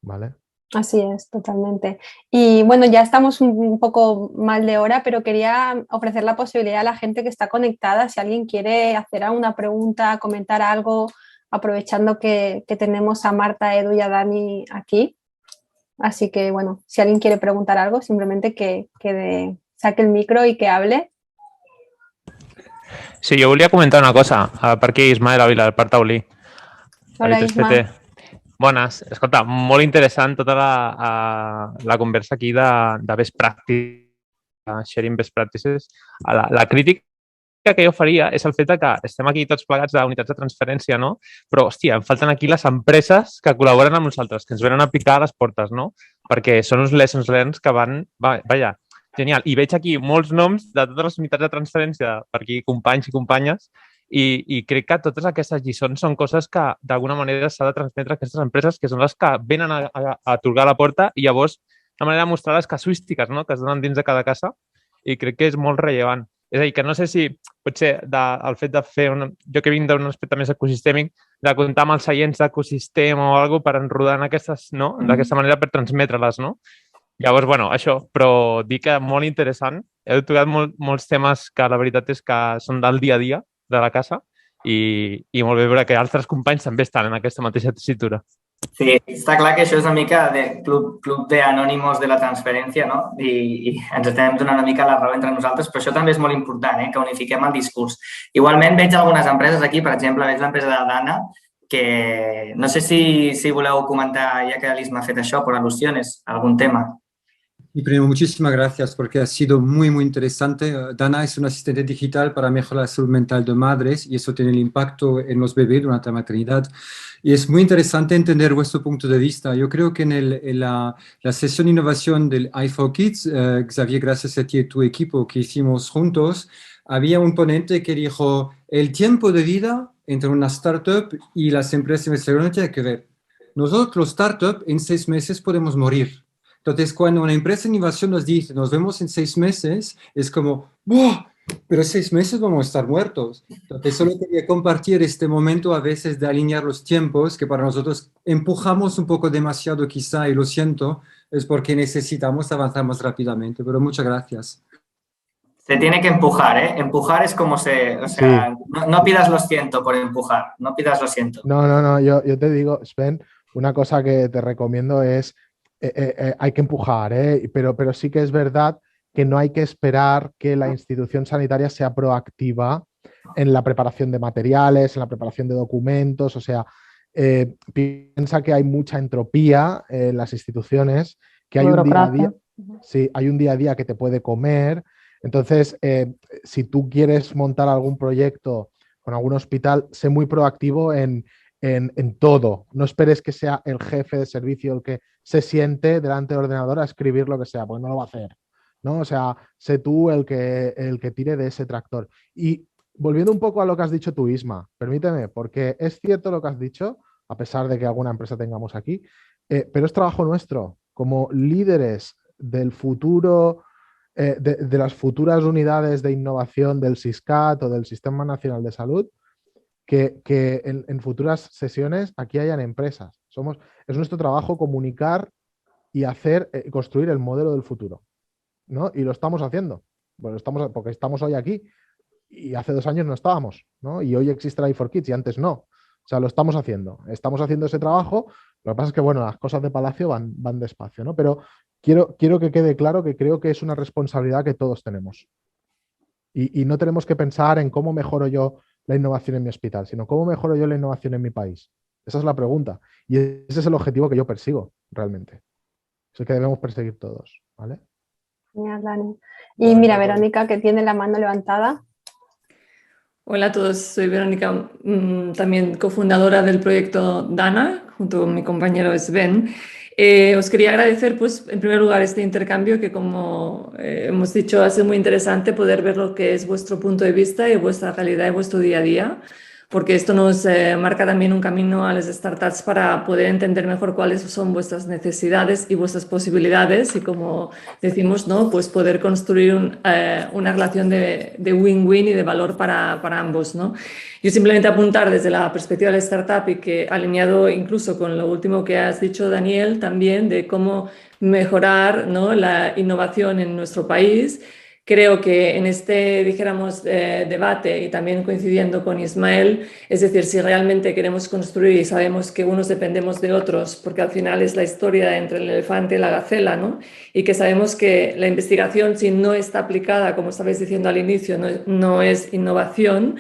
¿Vale? Así es, totalmente. Y bueno, ya estamos un poco mal de hora, pero quería ofrecer la posibilidad a la gente que está conectada, si alguien quiere hacer alguna pregunta, comentar algo, aprovechando que tenemos a Marta, Edu y a Dani aquí. Así que bueno, si alguien quiere preguntar algo, simplemente que saque el micro i que hable. Sí, jo volia comentar una cosa, perquè Ismael Ávila, del Parc Taulí. Hola, Isma. Bones. Escolta, molt interessant tota la conversa aquí de best practice, sharing best practices. La crítica que jo faria és el fet que estem aquí tots plegats d'unitats de transferència, no? Però, hòstia, em falten aquí les empreses que col·laboren amb nosaltres, que ens venen a picar a les portes, no? Perquè són uns lessons learned que van... Vaja, genial. I veig aquí molts noms de totes les unitats de transferència per aquí, companys i companyes, i crec que totes aquestes lliçons són coses que d'alguna manera s'ha de transmetre a aquestes empreses, que són les que venen a trucar a la porta i llavors una manera de mostrar les casuístiques, no?, que es donen dins de cada casa, i crec que és molt rellevant. És a dir, que no sé si potser el fet de fer, jo que vinc d'un aspecte més ecosistèmic, de comptar amb els seients d'ecosistema o alguna cosa per enrodar en aquestes, no?, d'aquesta manera per transmetre-les, no? Llavors, bueno, això, però dic que molt interessant. Heu tocat molts temes que la veritat és que són del dia a dia de la casa i molt bé veure que altres companys també estan en aquesta mateixa tessitura. Sí, està clar que això és una mica de club d'anònimos de la transferència, no? I ens estem donant una mica la raó entre nosaltres, però això també és molt important, que unifiquem el discurs. Igualment veig algunes empreses aquí, per exemple, veig l'empresa de Dana, que no sé si voleu comentar, ja que l'Isma ha fet això, per al·lusiones, algun tema. Y primero, muchísimas gracias porque ha sido muy, muy interesante. Dana es un asistente digital para mejorar la salud mental de madres y eso tiene el impacto en los bebés durante la maternidad. Y es muy interesante entender vuestro punto de vista. Yo creo que en la sesión de innovación del i4Kids, Xavier, gracias a ti y tu equipo que hicimos juntos, había un ponente que dijo, el tiempo de vida entre una startup y las empresas investigadoras no tiene que ver. Nosotros, los startups, en 6 meses podemos morir. Entonces, cuando una empresa de innovación nos dice, nos vemos en 6 meses, es como, ¡wow! Pero 6 meses vamos a estar muertos. Entonces, solo quería compartir este momento a veces de alinear los tiempos, que para nosotros empujamos un poco demasiado quizá, y lo siento, es porque necesitamos avanzar más rápidamente. Pero muchas gracias. Se tiene que empujar, ¿eh? Empujar es como se... O sea, sí. No pidas lo siento por empujar, no pidas lo siento. No, yo te digo, Sven, una cosa que te recomiendo es hay que empujar, pero sí que es verdad que no hay que esperar que la institución sanitaria sea proactiva en la preparación de materiales, en la preparación de documentos, o sea, piensa que hay mucha entropía en las instituciones, que hay un día a día, sí, hay un día a día que te puede comer. Entonces, si tú quieres montar algún proyecto con algún hospital, sé muy proactivo en todo. No esperes que sea el jefe de servicio el que se siente delante del ordenador a escribir lo que sea, porque no lo va a hacer, ¿no? O sea, sé tú el que tire de ese tractor. Y volviendo un poco a lo que has dicho tú, Isma, permíteme, porque es cierto lo que has dicho, a pesar de que alguna empresa tengamos aquí, pero es trabajo nuestro, como líderes del futuro, de las futuras unidades de innovación del SISCAT o del Sistema Nacional de Salud, que en futuras sesiones aquí hayan empresas. Es nuestro trabajo comunicar y construir el modelo del futuro, ¿no? Y lo estamos haciendo. Bueno, porque estamos hoy aquí y hace 2 años no estábamos, ¿no? Y hoy existe la i4Kids y antes no. O sea, lo estamos haciendo. Estamos haciendo ese trabajo. Lo que pasa es que, bueno, las cosas de Palacio van despacio, ¿no? Pero quiero que quede claro que creo que es una responsabilidad que todos tenemos. Y no tenemos que pensar en cómo mejoro yo la innovación en mi hospital, sino cómo mejoro yo la innovación en mi país. Esa es la pregunta. Y ese es el objetivo que yo persigo, realmente. Es el que debemos perseguir todos, ¿vale? Genial, Dani. Y mira, Verónica, que tiene la mano levantada. Hola a todos, soy Verónica, también cofundadora del proyecto Dana, junto con mi compañero Sven. Os quería agradecer, pues, en primer lugar, este intercambio que, como hemos dicho, ha sido muy interesante poder ver lo que es vuestro punto de vista y vuestra realidad y vuestro día a día, porque esto nos marca también un camino a las startups para poder entender mejor cuáles son vuestras necesidades y vuestras posibilidades y, como decimos, ¿no?, pues poder construir una relación de win-win y de valor para ambos, ¿no? Yo simplemente apuntar desde la perspectiva de la startup y que alineado incluso con lo último que has dicho, Daniel, también de cómo mejorar, ¿no?, la innovación en nuestro país. Creo que en este, dijéramos, debate y también coincidiendo con Ismael, es decir, si realmente queremos construir y sabemos que unos dependemos de otros, porque al final es la historia entre el elefante y la gacela, ¿no? Y que sabemos que la investigación, si no está aplicada, como estabais diciendo al inicio, no es innovación,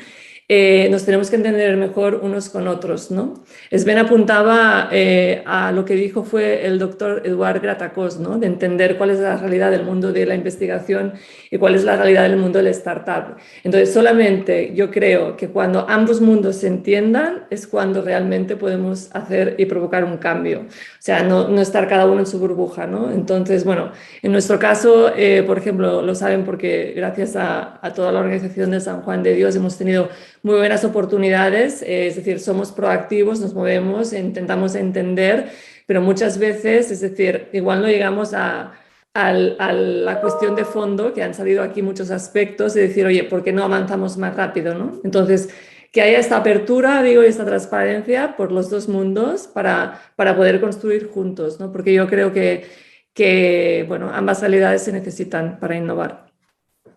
nos tenemos que entender mejor unos con otros, ¿no? Sven apuntaba a lo que dijo fue el doctor Eduard Gratacós, ¿no? De entender cuál es la realidad del mundo de la investigación y cuál es la realidad del mundo de la startup. Entonces, solamente yo creo que cuando ambos mundos se entiendan es cuando realmente podemos hacer y provocar un cambio. O sea, no estar cada uno en su burbuja, ¿no? Entonces, bueno, en nuestro caso, por ejemplo, lo saben porque gracias a toda la organización de San Juan de Dios hemos tenido muy buenas oportunidades, es decir, somos proactivos, nos movemos, intentamos entender, pero muchas veces, es decir, igual no llegamos a la cuestión de fondo, que han salido aquí muchos aspectos, de decir, oye, ¿por qué no avanzamos más rápido, ¿no? Entonces, que haya esta apertura, digo, y esta transparencia por los dos mundos para poder construir juntos, ¿no? Porque yo creo que bueno, ambas realidades se necesitan para innovar.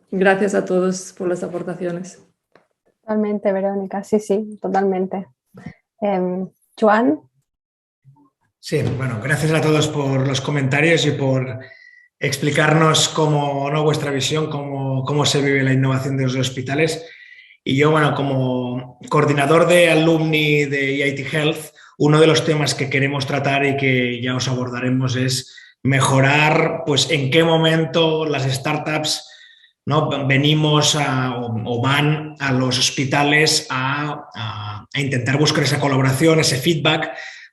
Gracias a todos por las aportaciones. Totalmente, Verónica, sí, totalmente. Joan. Sí, bueno, gracias a todos por los comentarios y por explicarnos cómo, ¿no?, vuestra visión, cómo se vive la innovación de los hospitales. Y yo, bueno, como coordinador de alumni de EIT Health, uno de los temas que queremos tratar y que ya os abordaremos es mejorar, pues, en qué momento las startups, ¿no?, venimos o van a los hospitales a intentar buscar esa colaboración, ese feedback,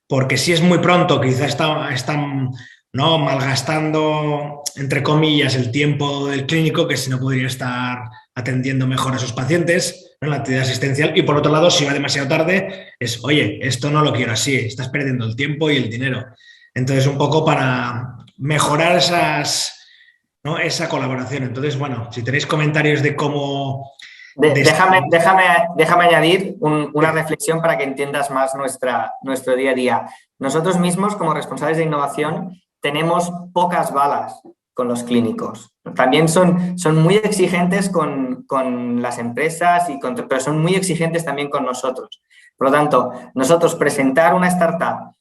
porque si es muy pronto, quizás están, ¿no?, malgastando, entre comillas, el tiempo del clínico, que si no podría estar atendiendo mejor a sus pacientes, ¿no?, en la actividad asistencial. Y por otro lado, si va demasiado tarde, es, oye, esto no lo quiero así, estás perdiendo el tiempo y el dinero. Entonces, un poco para mejorar ¿no?, esa colaboración. Entonces, bueno, si tenéis comentarios de cómo... Déjame añadir una reflexión para que entiendas más nuestro día a día. Nosotros mismos, como responsables de innovación, tenemos pocas balas con los clínicos. También son muy exigentes con las empresas, pero son muy exigentes también con nosotros. Por lo tanto, nosotros presentar una startup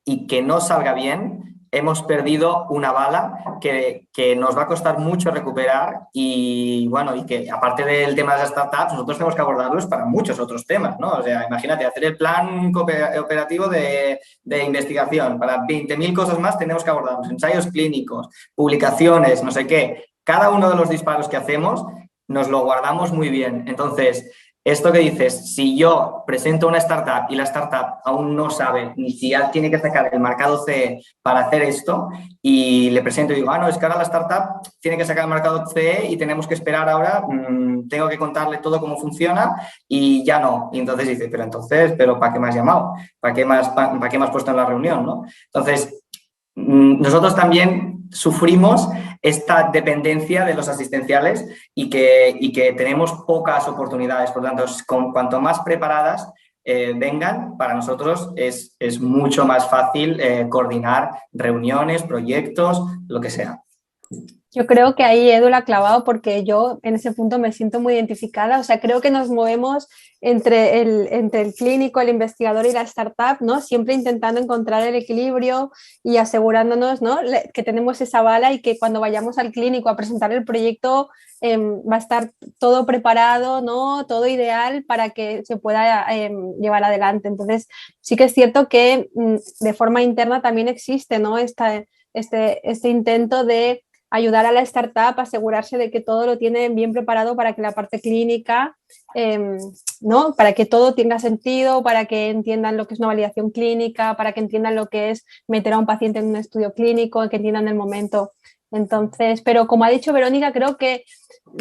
y que no salga bien, hemos perdido una bala que nos va a costar mucho recuperar y, bueno, y que aparte del tema de las startups, nosotros tenemos que abordarlos para muchos otros temas, ¿no? O sea, imagínate, hacer el plan operativo de investigación, para 20.000 cosas más tenemos que abordarlos, ensayos clínicos, publicaciones, no sé qué. Cada uno de los disparos que hacemos nos lo guardamos muy bien. Entonces, esto que dices, si yo presento una startup y la startup aún no sabe ni si ya tiene que sacar el marcado CE para hacer esto y le presento y digo, no, es que ahora la startup tiene que sacar el marcado CE y tenemos que esperar ahora, tengo que contarle todo cómo funciona y ya no. Y entonces dice, pero ¿para qué me has llamado? ¿Para qué me has puesto en la reunión, ¿no? Entonces, nosotros también sufrimos esta dependencia de los asistenciales y que tenemos pocas oportunidades. Por lo tanto, cuanto más preparadas vengan, para nosotros es mucho más fácil coordinar reuniones, proyectos, lo que sea. Yo creo que ahí Edu la ha clavado porque yo en ese punto me siento muy identificada, o sea, creo que nos movemos entre el clínico, el investigador y la startup, ¿no? Siempre intentando encontrar el equilibrio y asegurándonos, ¿no?, que tenemos esa bala y que cuando vayamos al clínico a presentar el proyecto va a estar todo preparado, ¿no?, todo ideal para que se pueda llevar adelante. Entonces, sí que es cierto que de forma interna también existe, ¿no?, este intento de ayudar a la startup a asegurarse de que todo lo tiene bien preparado para que la parte clínica, ¿no?, para que todo tenga sentido, para que entiendan lo que es una validación clínica, para que entiendan lo que es meter a un paciente en un estudio clínico, que entiendan el momento. Entonces, pero como ha dicho Verónica, creo que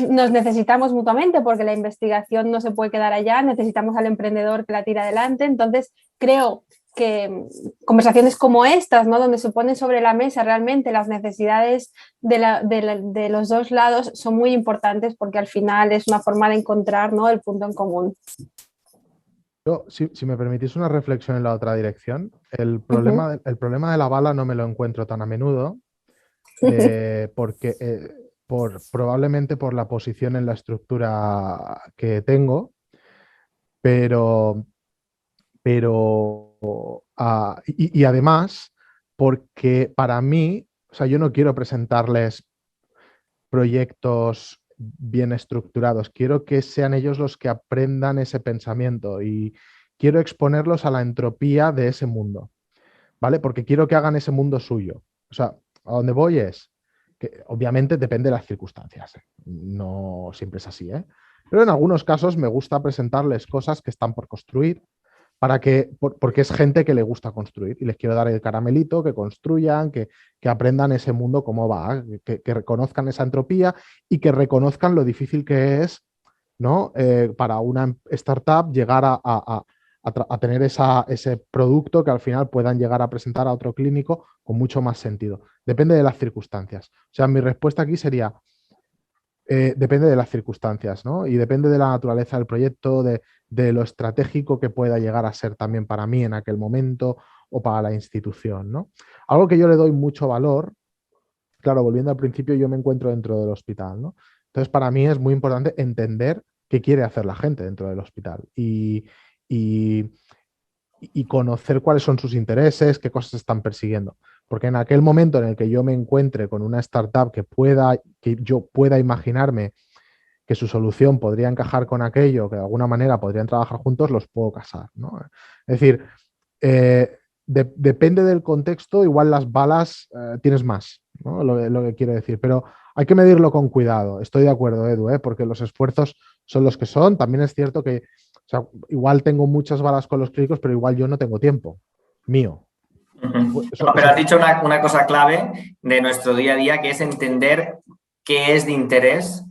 nos necesitamos mutuamente porque la investigación no se puede quedar allá, necesitamos al emprendedor que la tira adelante. Entonces, creo que conversaciones como estas, ¿no?, donde se ponen sobre la mesa realmente las necesidades de los dos lados son muy importantes porque al final es una forma de encontrar, ¿no?, el punto en común. Yo, si me permitís una reflexión en la otra dirección, el problema de la bala no me lo encuentro tan a menudo porque probablemente por la posición en la estructura que tengo, pero y además porque para mí, o sea, yo no quiero presentarles proyectos bien estructurados, quiero que sean ellos los que aprendan ese pensamiento y quiero exponerlos a la entropía de ese mundo, ¿vale? Porque quiero que hagan ese mundo suyo. O sea, a donde voy es que obviamente depende de las circunstancias, no siempre es así, ¿eh? Pero en algunos casos me gusta presentarles cosas que están por construir, porque es gente que le gusta construir y les quiero dar el caramelito, que construyan, que aprendan ese mundo cómo va, que reconozcan esa entropía y que reconozcan lo difícil que es, ¿no? Para una startup llegar a tener ese producto que al final puedan llegar a presentar a otro clínico con mucho más sentido. Depende de las circunstancias. O sea, mi respuesta aquí sería, depende de las circunstancias, ¿no? Y depende de la naturaleza del proyecto, de lo estratégico que pueda llegar a ser también para mí en aquel momento o para la institución, ¿no? Algo que yo le doy mucho valor, claro, volviendo al principio, yo me encuentro dentro del hospital, ¿no? Entonces, para mí es muy importante entender qué quiere hacer la gente dentro del hospital y conocer cuáles son sus intereses, qué cosas están persiguiendo. Porque en aquel momento en el que yo me encuentre con una startup que yo pueda imaginarme que su solución podría encajar con aquello, que de alguna manera podrían trabajar juntos, los puedo casar, ¿no? Es decir, depende del contexto, igual las balas tienes más, ¿no? Lo que quiero decir, pero hay que medirlo con cuidado. Estoy de acuerdo, Edu, porque los esfuerzos son los que son. También es cierto que, o sea, igual tengo muchas balas con los clínicos, pero igual yo no tengo tiempo mío. No, pero has dicho una cosa clave de nuestro día a día, que es entender qué es de interés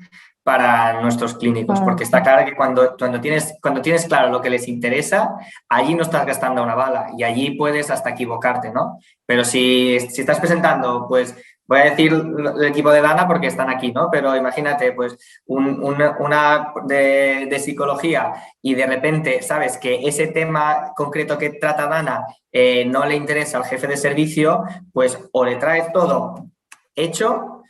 para nuestros clínicos, porque está claro que cuando tienes claro lo que les interesa, allí no estás gastando una bala y allí puedes hasta equivocarte, ¿no? Pero si estás presentando, pues voy a decir el equipo de Dana porque están aquí, ¿no? Pero imagínate, pues una de psicología y de repente sabes que ese tema concreto que trata Dana no le interesa al jefe de servicio, pues o le traes todo hecho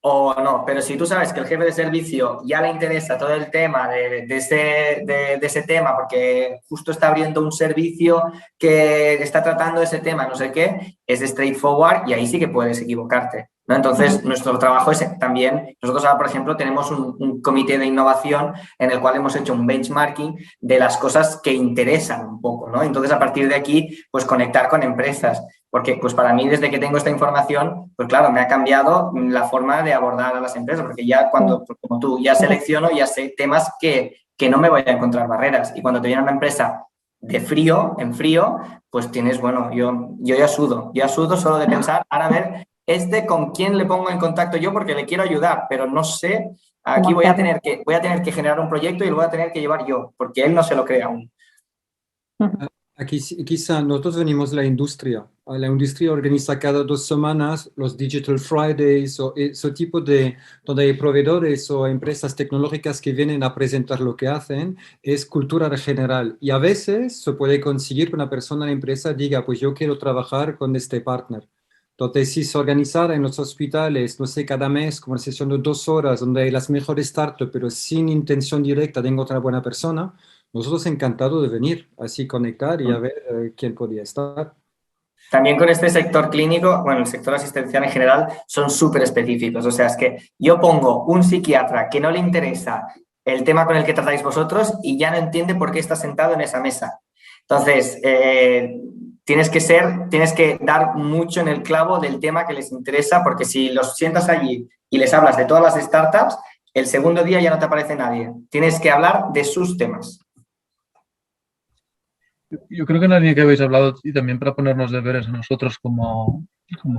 o no. Pero si tú sabes que el jefe de servicio ya le interesa todo el tema de ese tema porque justo está abriendo un servicio que está tratando ese tema, no sé qué, es straightforward y ahí sí que puedes equivocarte, ¿no? Entonces, nuestro trabajo es también, nosotros ahora, por ejemplo, tenemos un comité de innovación en el cual hemos hecho un benchmarking de las cosas que interesan un poco, ¿no? Entonces, a partir de aquí, pues conectar con empresas, porque pues para mí, desde que tengo esta información, pues claro, me ha cambiado la forma de abordar a las empresas, porque ya cuando, como tú, ya selecciono, ya sé temas que no me voy a encontrar barreras. Y cuando te viene una empresa en frío, pues tienes, bueno, yo ya sudo solo de pensar, ahora a ver, con quién le pongo en contacto yo porque le quiero ayudar, pero no sé, aquí voy a tener que generar un proyecto y lo voy a tener que llevar yo, porque él no se lo cree aún. Aquí quizá nosotros venimos de la industria. La industria organiza cada 2 semanas los Digital Fridays o ese tipo de, donde hay proveedores o empresas tecnológicas que vienen a presentar lo que hacen, es cultura general. Y a veces se puede conseguir que una persona en la empresa diga, pues yo quiero trabajar con este partner. Entonces, si se organizara en los hospitales, no sé, cada mes, como una sesión de 2 horas, donde hay las mejores startups, pero sin intención directa de encontrar buena persona, nosotros encantados de venir, así conectar y a ver quién podía estar. También con este sector clínico, bueno, el sector asistencial en general, son súper específicos. O sea, es que yo pongo un psiquiatra que no le interesa el tema con el que tratáis vosotros y ya no entiende por qué está sentado en esa mesa. Entonces, tienes que dar mucho en el clavo del tema que les interesa, porque si los sientas allí y les hablas de todas las startups, el segundo día ya no te aparece nadie. Tienes que hablar de sus temas. Yo creo que en la línea que habéis hablado, y también para ponernos deberes a nosotros como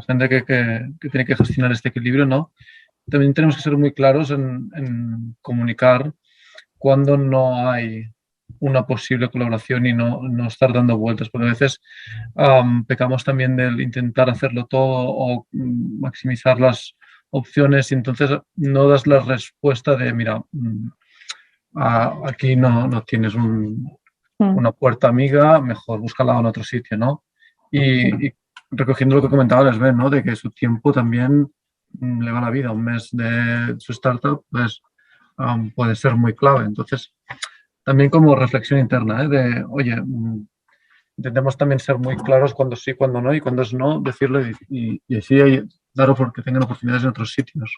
gente que tiene que gestionar este equilibrio, ¿no? También tenemos que ser muy claros en comunicar cuando no hay una posible colaboración y no estar dando vueltas, porque a veces pecamos también del intentar hacerlo todo o maximizar las opciones y entonces no das la respuesta de, mira, aquí no tienes una puerta amiga, mejor búscala en otro sitio, ¿no? Y recogiendo lo que comentaba Lesben, ¿no? De que su tiempo también le va la vida. Un mes de su startup, pues puede ser muy clave. Entonces, también como reflexión interna, de, oye, intentemos también ser muy claros cuando sí, cuando no, y cuando es no, decirlo y así dar que tengan oportunidades en otros sitios.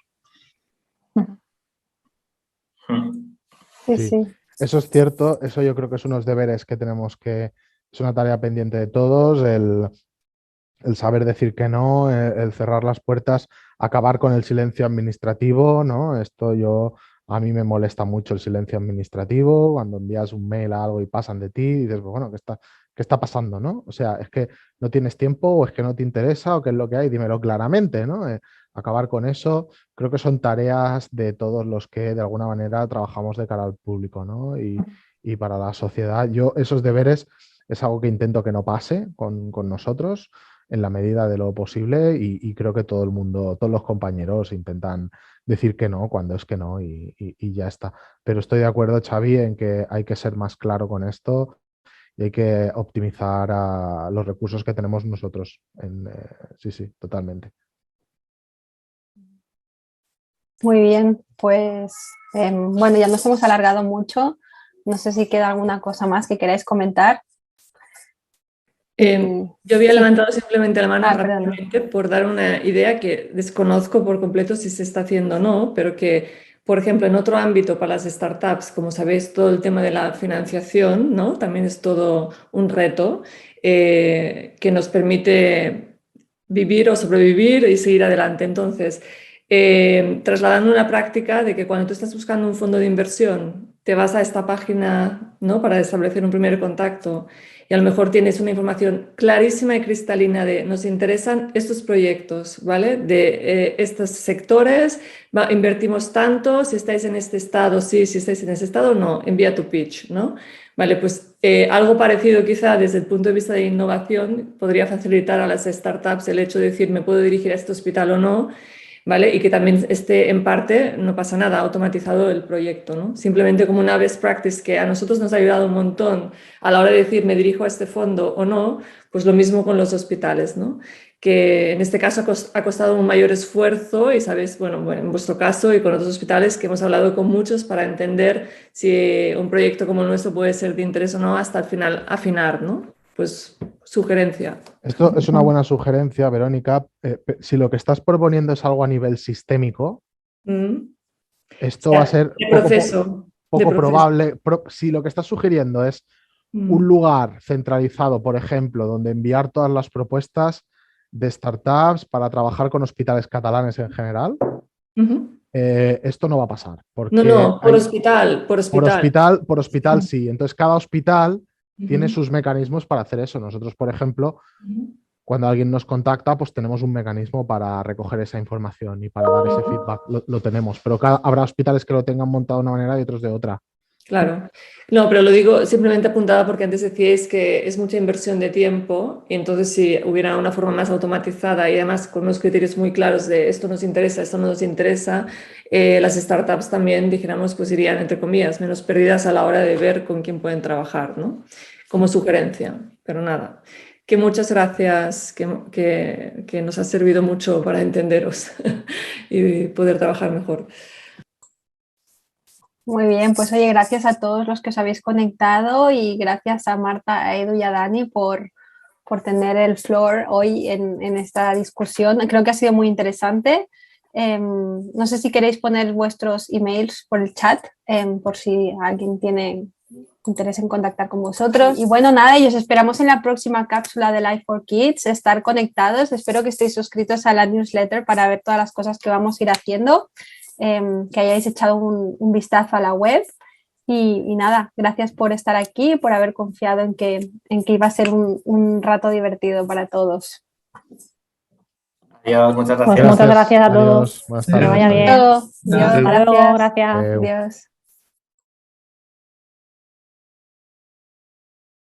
Sí, Sí. sí. Eso es cierto, eso yo creo que es unos deberes que tenemos que, es una tarea pendiente de todos, el saber decir que no, el cerrar las puertas, acabar con el silencio administrativo, ¿no? A mí me molesta mucho el silencio administrativo, cuando envías un mail a algo y pasan de ti, y dices, pues bueno, ¿qué está pasando, no? O sea, es que no tienes tiempo o es que no te interesa o qué es lo que hay, dímelo claramente, ¿no? Acabar con eso, creo que son tareas de todos los que de alguna manera trabajamos de cara al público, ¿no? Y para la sociedad, yo esos deberes es algo que intento que no pase con nosotros en la medida de lo posible y creo que todo el mundo, todos los compañeros intentan decir que no cuando es que no y ya está. Pero estoy de acuerdo, Xavi, en que hay que ser más claro con esto y hay que optimizar los recursos que tenemos nosotros. Sí, sí, totalmente. Muy bien, pues bueno, ya nos hemos alargado mucho. No sé si queda alguna cosa más que queráis comentar. Yo había levantado simplemente la mano perdón. rápidamente por dar una idea que desconozco por completo si se está haciendo o no, pero que, por ejemplo, en otro ámbito para las startups, como sabéis, todo el tema de la financiación, ¿no? También es todo un reto que nos permite vivir o sobrevivir y seguir adelante. Entonces, trasladando una práctica de que cuando tú estás buscando un fondo de inversión, te vas a esta página, ¿no? Para establecer un primer contacto y a lo mejor tienes una información clarísima y cristalina de nos interesan estos proyectos, ¿vale? De estos sectores, invertimos tanto, si estáis en este estado, sí, si estáis en ese estado, no, envía tu pitch, ¿no? Vale, pues algo parecido quizá desde el punto de vista de innovación podría facilitar a las startups el hecho de decir me puedo dirigir a este hospital o no, ¿vale? Y que también esté en parte, no pasa nada, automatizado el proyecto, ¿no? Simplemente como una best practice que a nosotros nos ha ayudado un montón a la hora de decir me dirijo a este fondo o no, pues lo mismo con los hospitales, ¿no? Que en este caso ha costado un mayor esfuerzo y sabéis, bueno, en vuestro caso y con otros hospitales que hemos hablado con muchos para entender si un proyecto como el nuestro puede ser de interés o no hasta el final afinar, ¿no? Pues sugerencia. Esto es una buena sugerencia, Verónica. Si lo que estás proponiendo es algo a nivel sistémico, esto va a ser poco probable. Si lo que estás sugiriendo es un lugar centralizado, por ejemplo, donde enviar todas las propuestas de startups para trabajar con hospitales catalanes en general, esto no va a pasar. Porque no, por hospital. Por hospital sí. Entonces, cada hospital tiene sus mecanismos para hacer eso. Nosotros, por ejemplo, cuando alguien nos contacta, pues tenemos un mecanismo para recoger esa información y para dar ese feedback. Lo tenemos, pero habrá hospitales que lo tengan montado de una manera y otros de otra. Claro. No, pero lo digo simplemente apuntada porque antes decíais que es mucha inversión de tiempo y entonces si hubiera una forma más automatizada y además con unos criterios muy claros de esto nos interesa, esto no nos interesa, las startups también, dijéramos, pues irían, entre comillas, menos perdidas a la hora de ver con quién pueden trabajar, ¿no? Como sugerencia, pero nada. Que muchas gracias, que nos ha servido mucho para entenderos y poder trabajar mejor. Muy bien, pues oye, gracias a todos los que os habéis conectado y gracias a Marta, a Edu y a Dani por tener el floor hoy en esta discusión. Creo que ha sido muy interesante. No sé si queréis poner vuestros emails por el chat, por si alguien tiene interés en contactar con vosotros. Y bueno, nada, y os esperamos en la próxima cápsula de Life for Kids, estar conectados. Espero que estéis suscritos a la newsletter para ver todas las cosas que vamos a ir haciendo. Que hayáis echado un vistazo a la web y nada, gracias por estar aquí, por haber confiado en que iba a ser un rato divertido para todos. Adiós, muchas gracias. Pues muchas gracias a todos. Adiós, Que vaya bien. Adiós. Hasta luego, gracias. Adiós.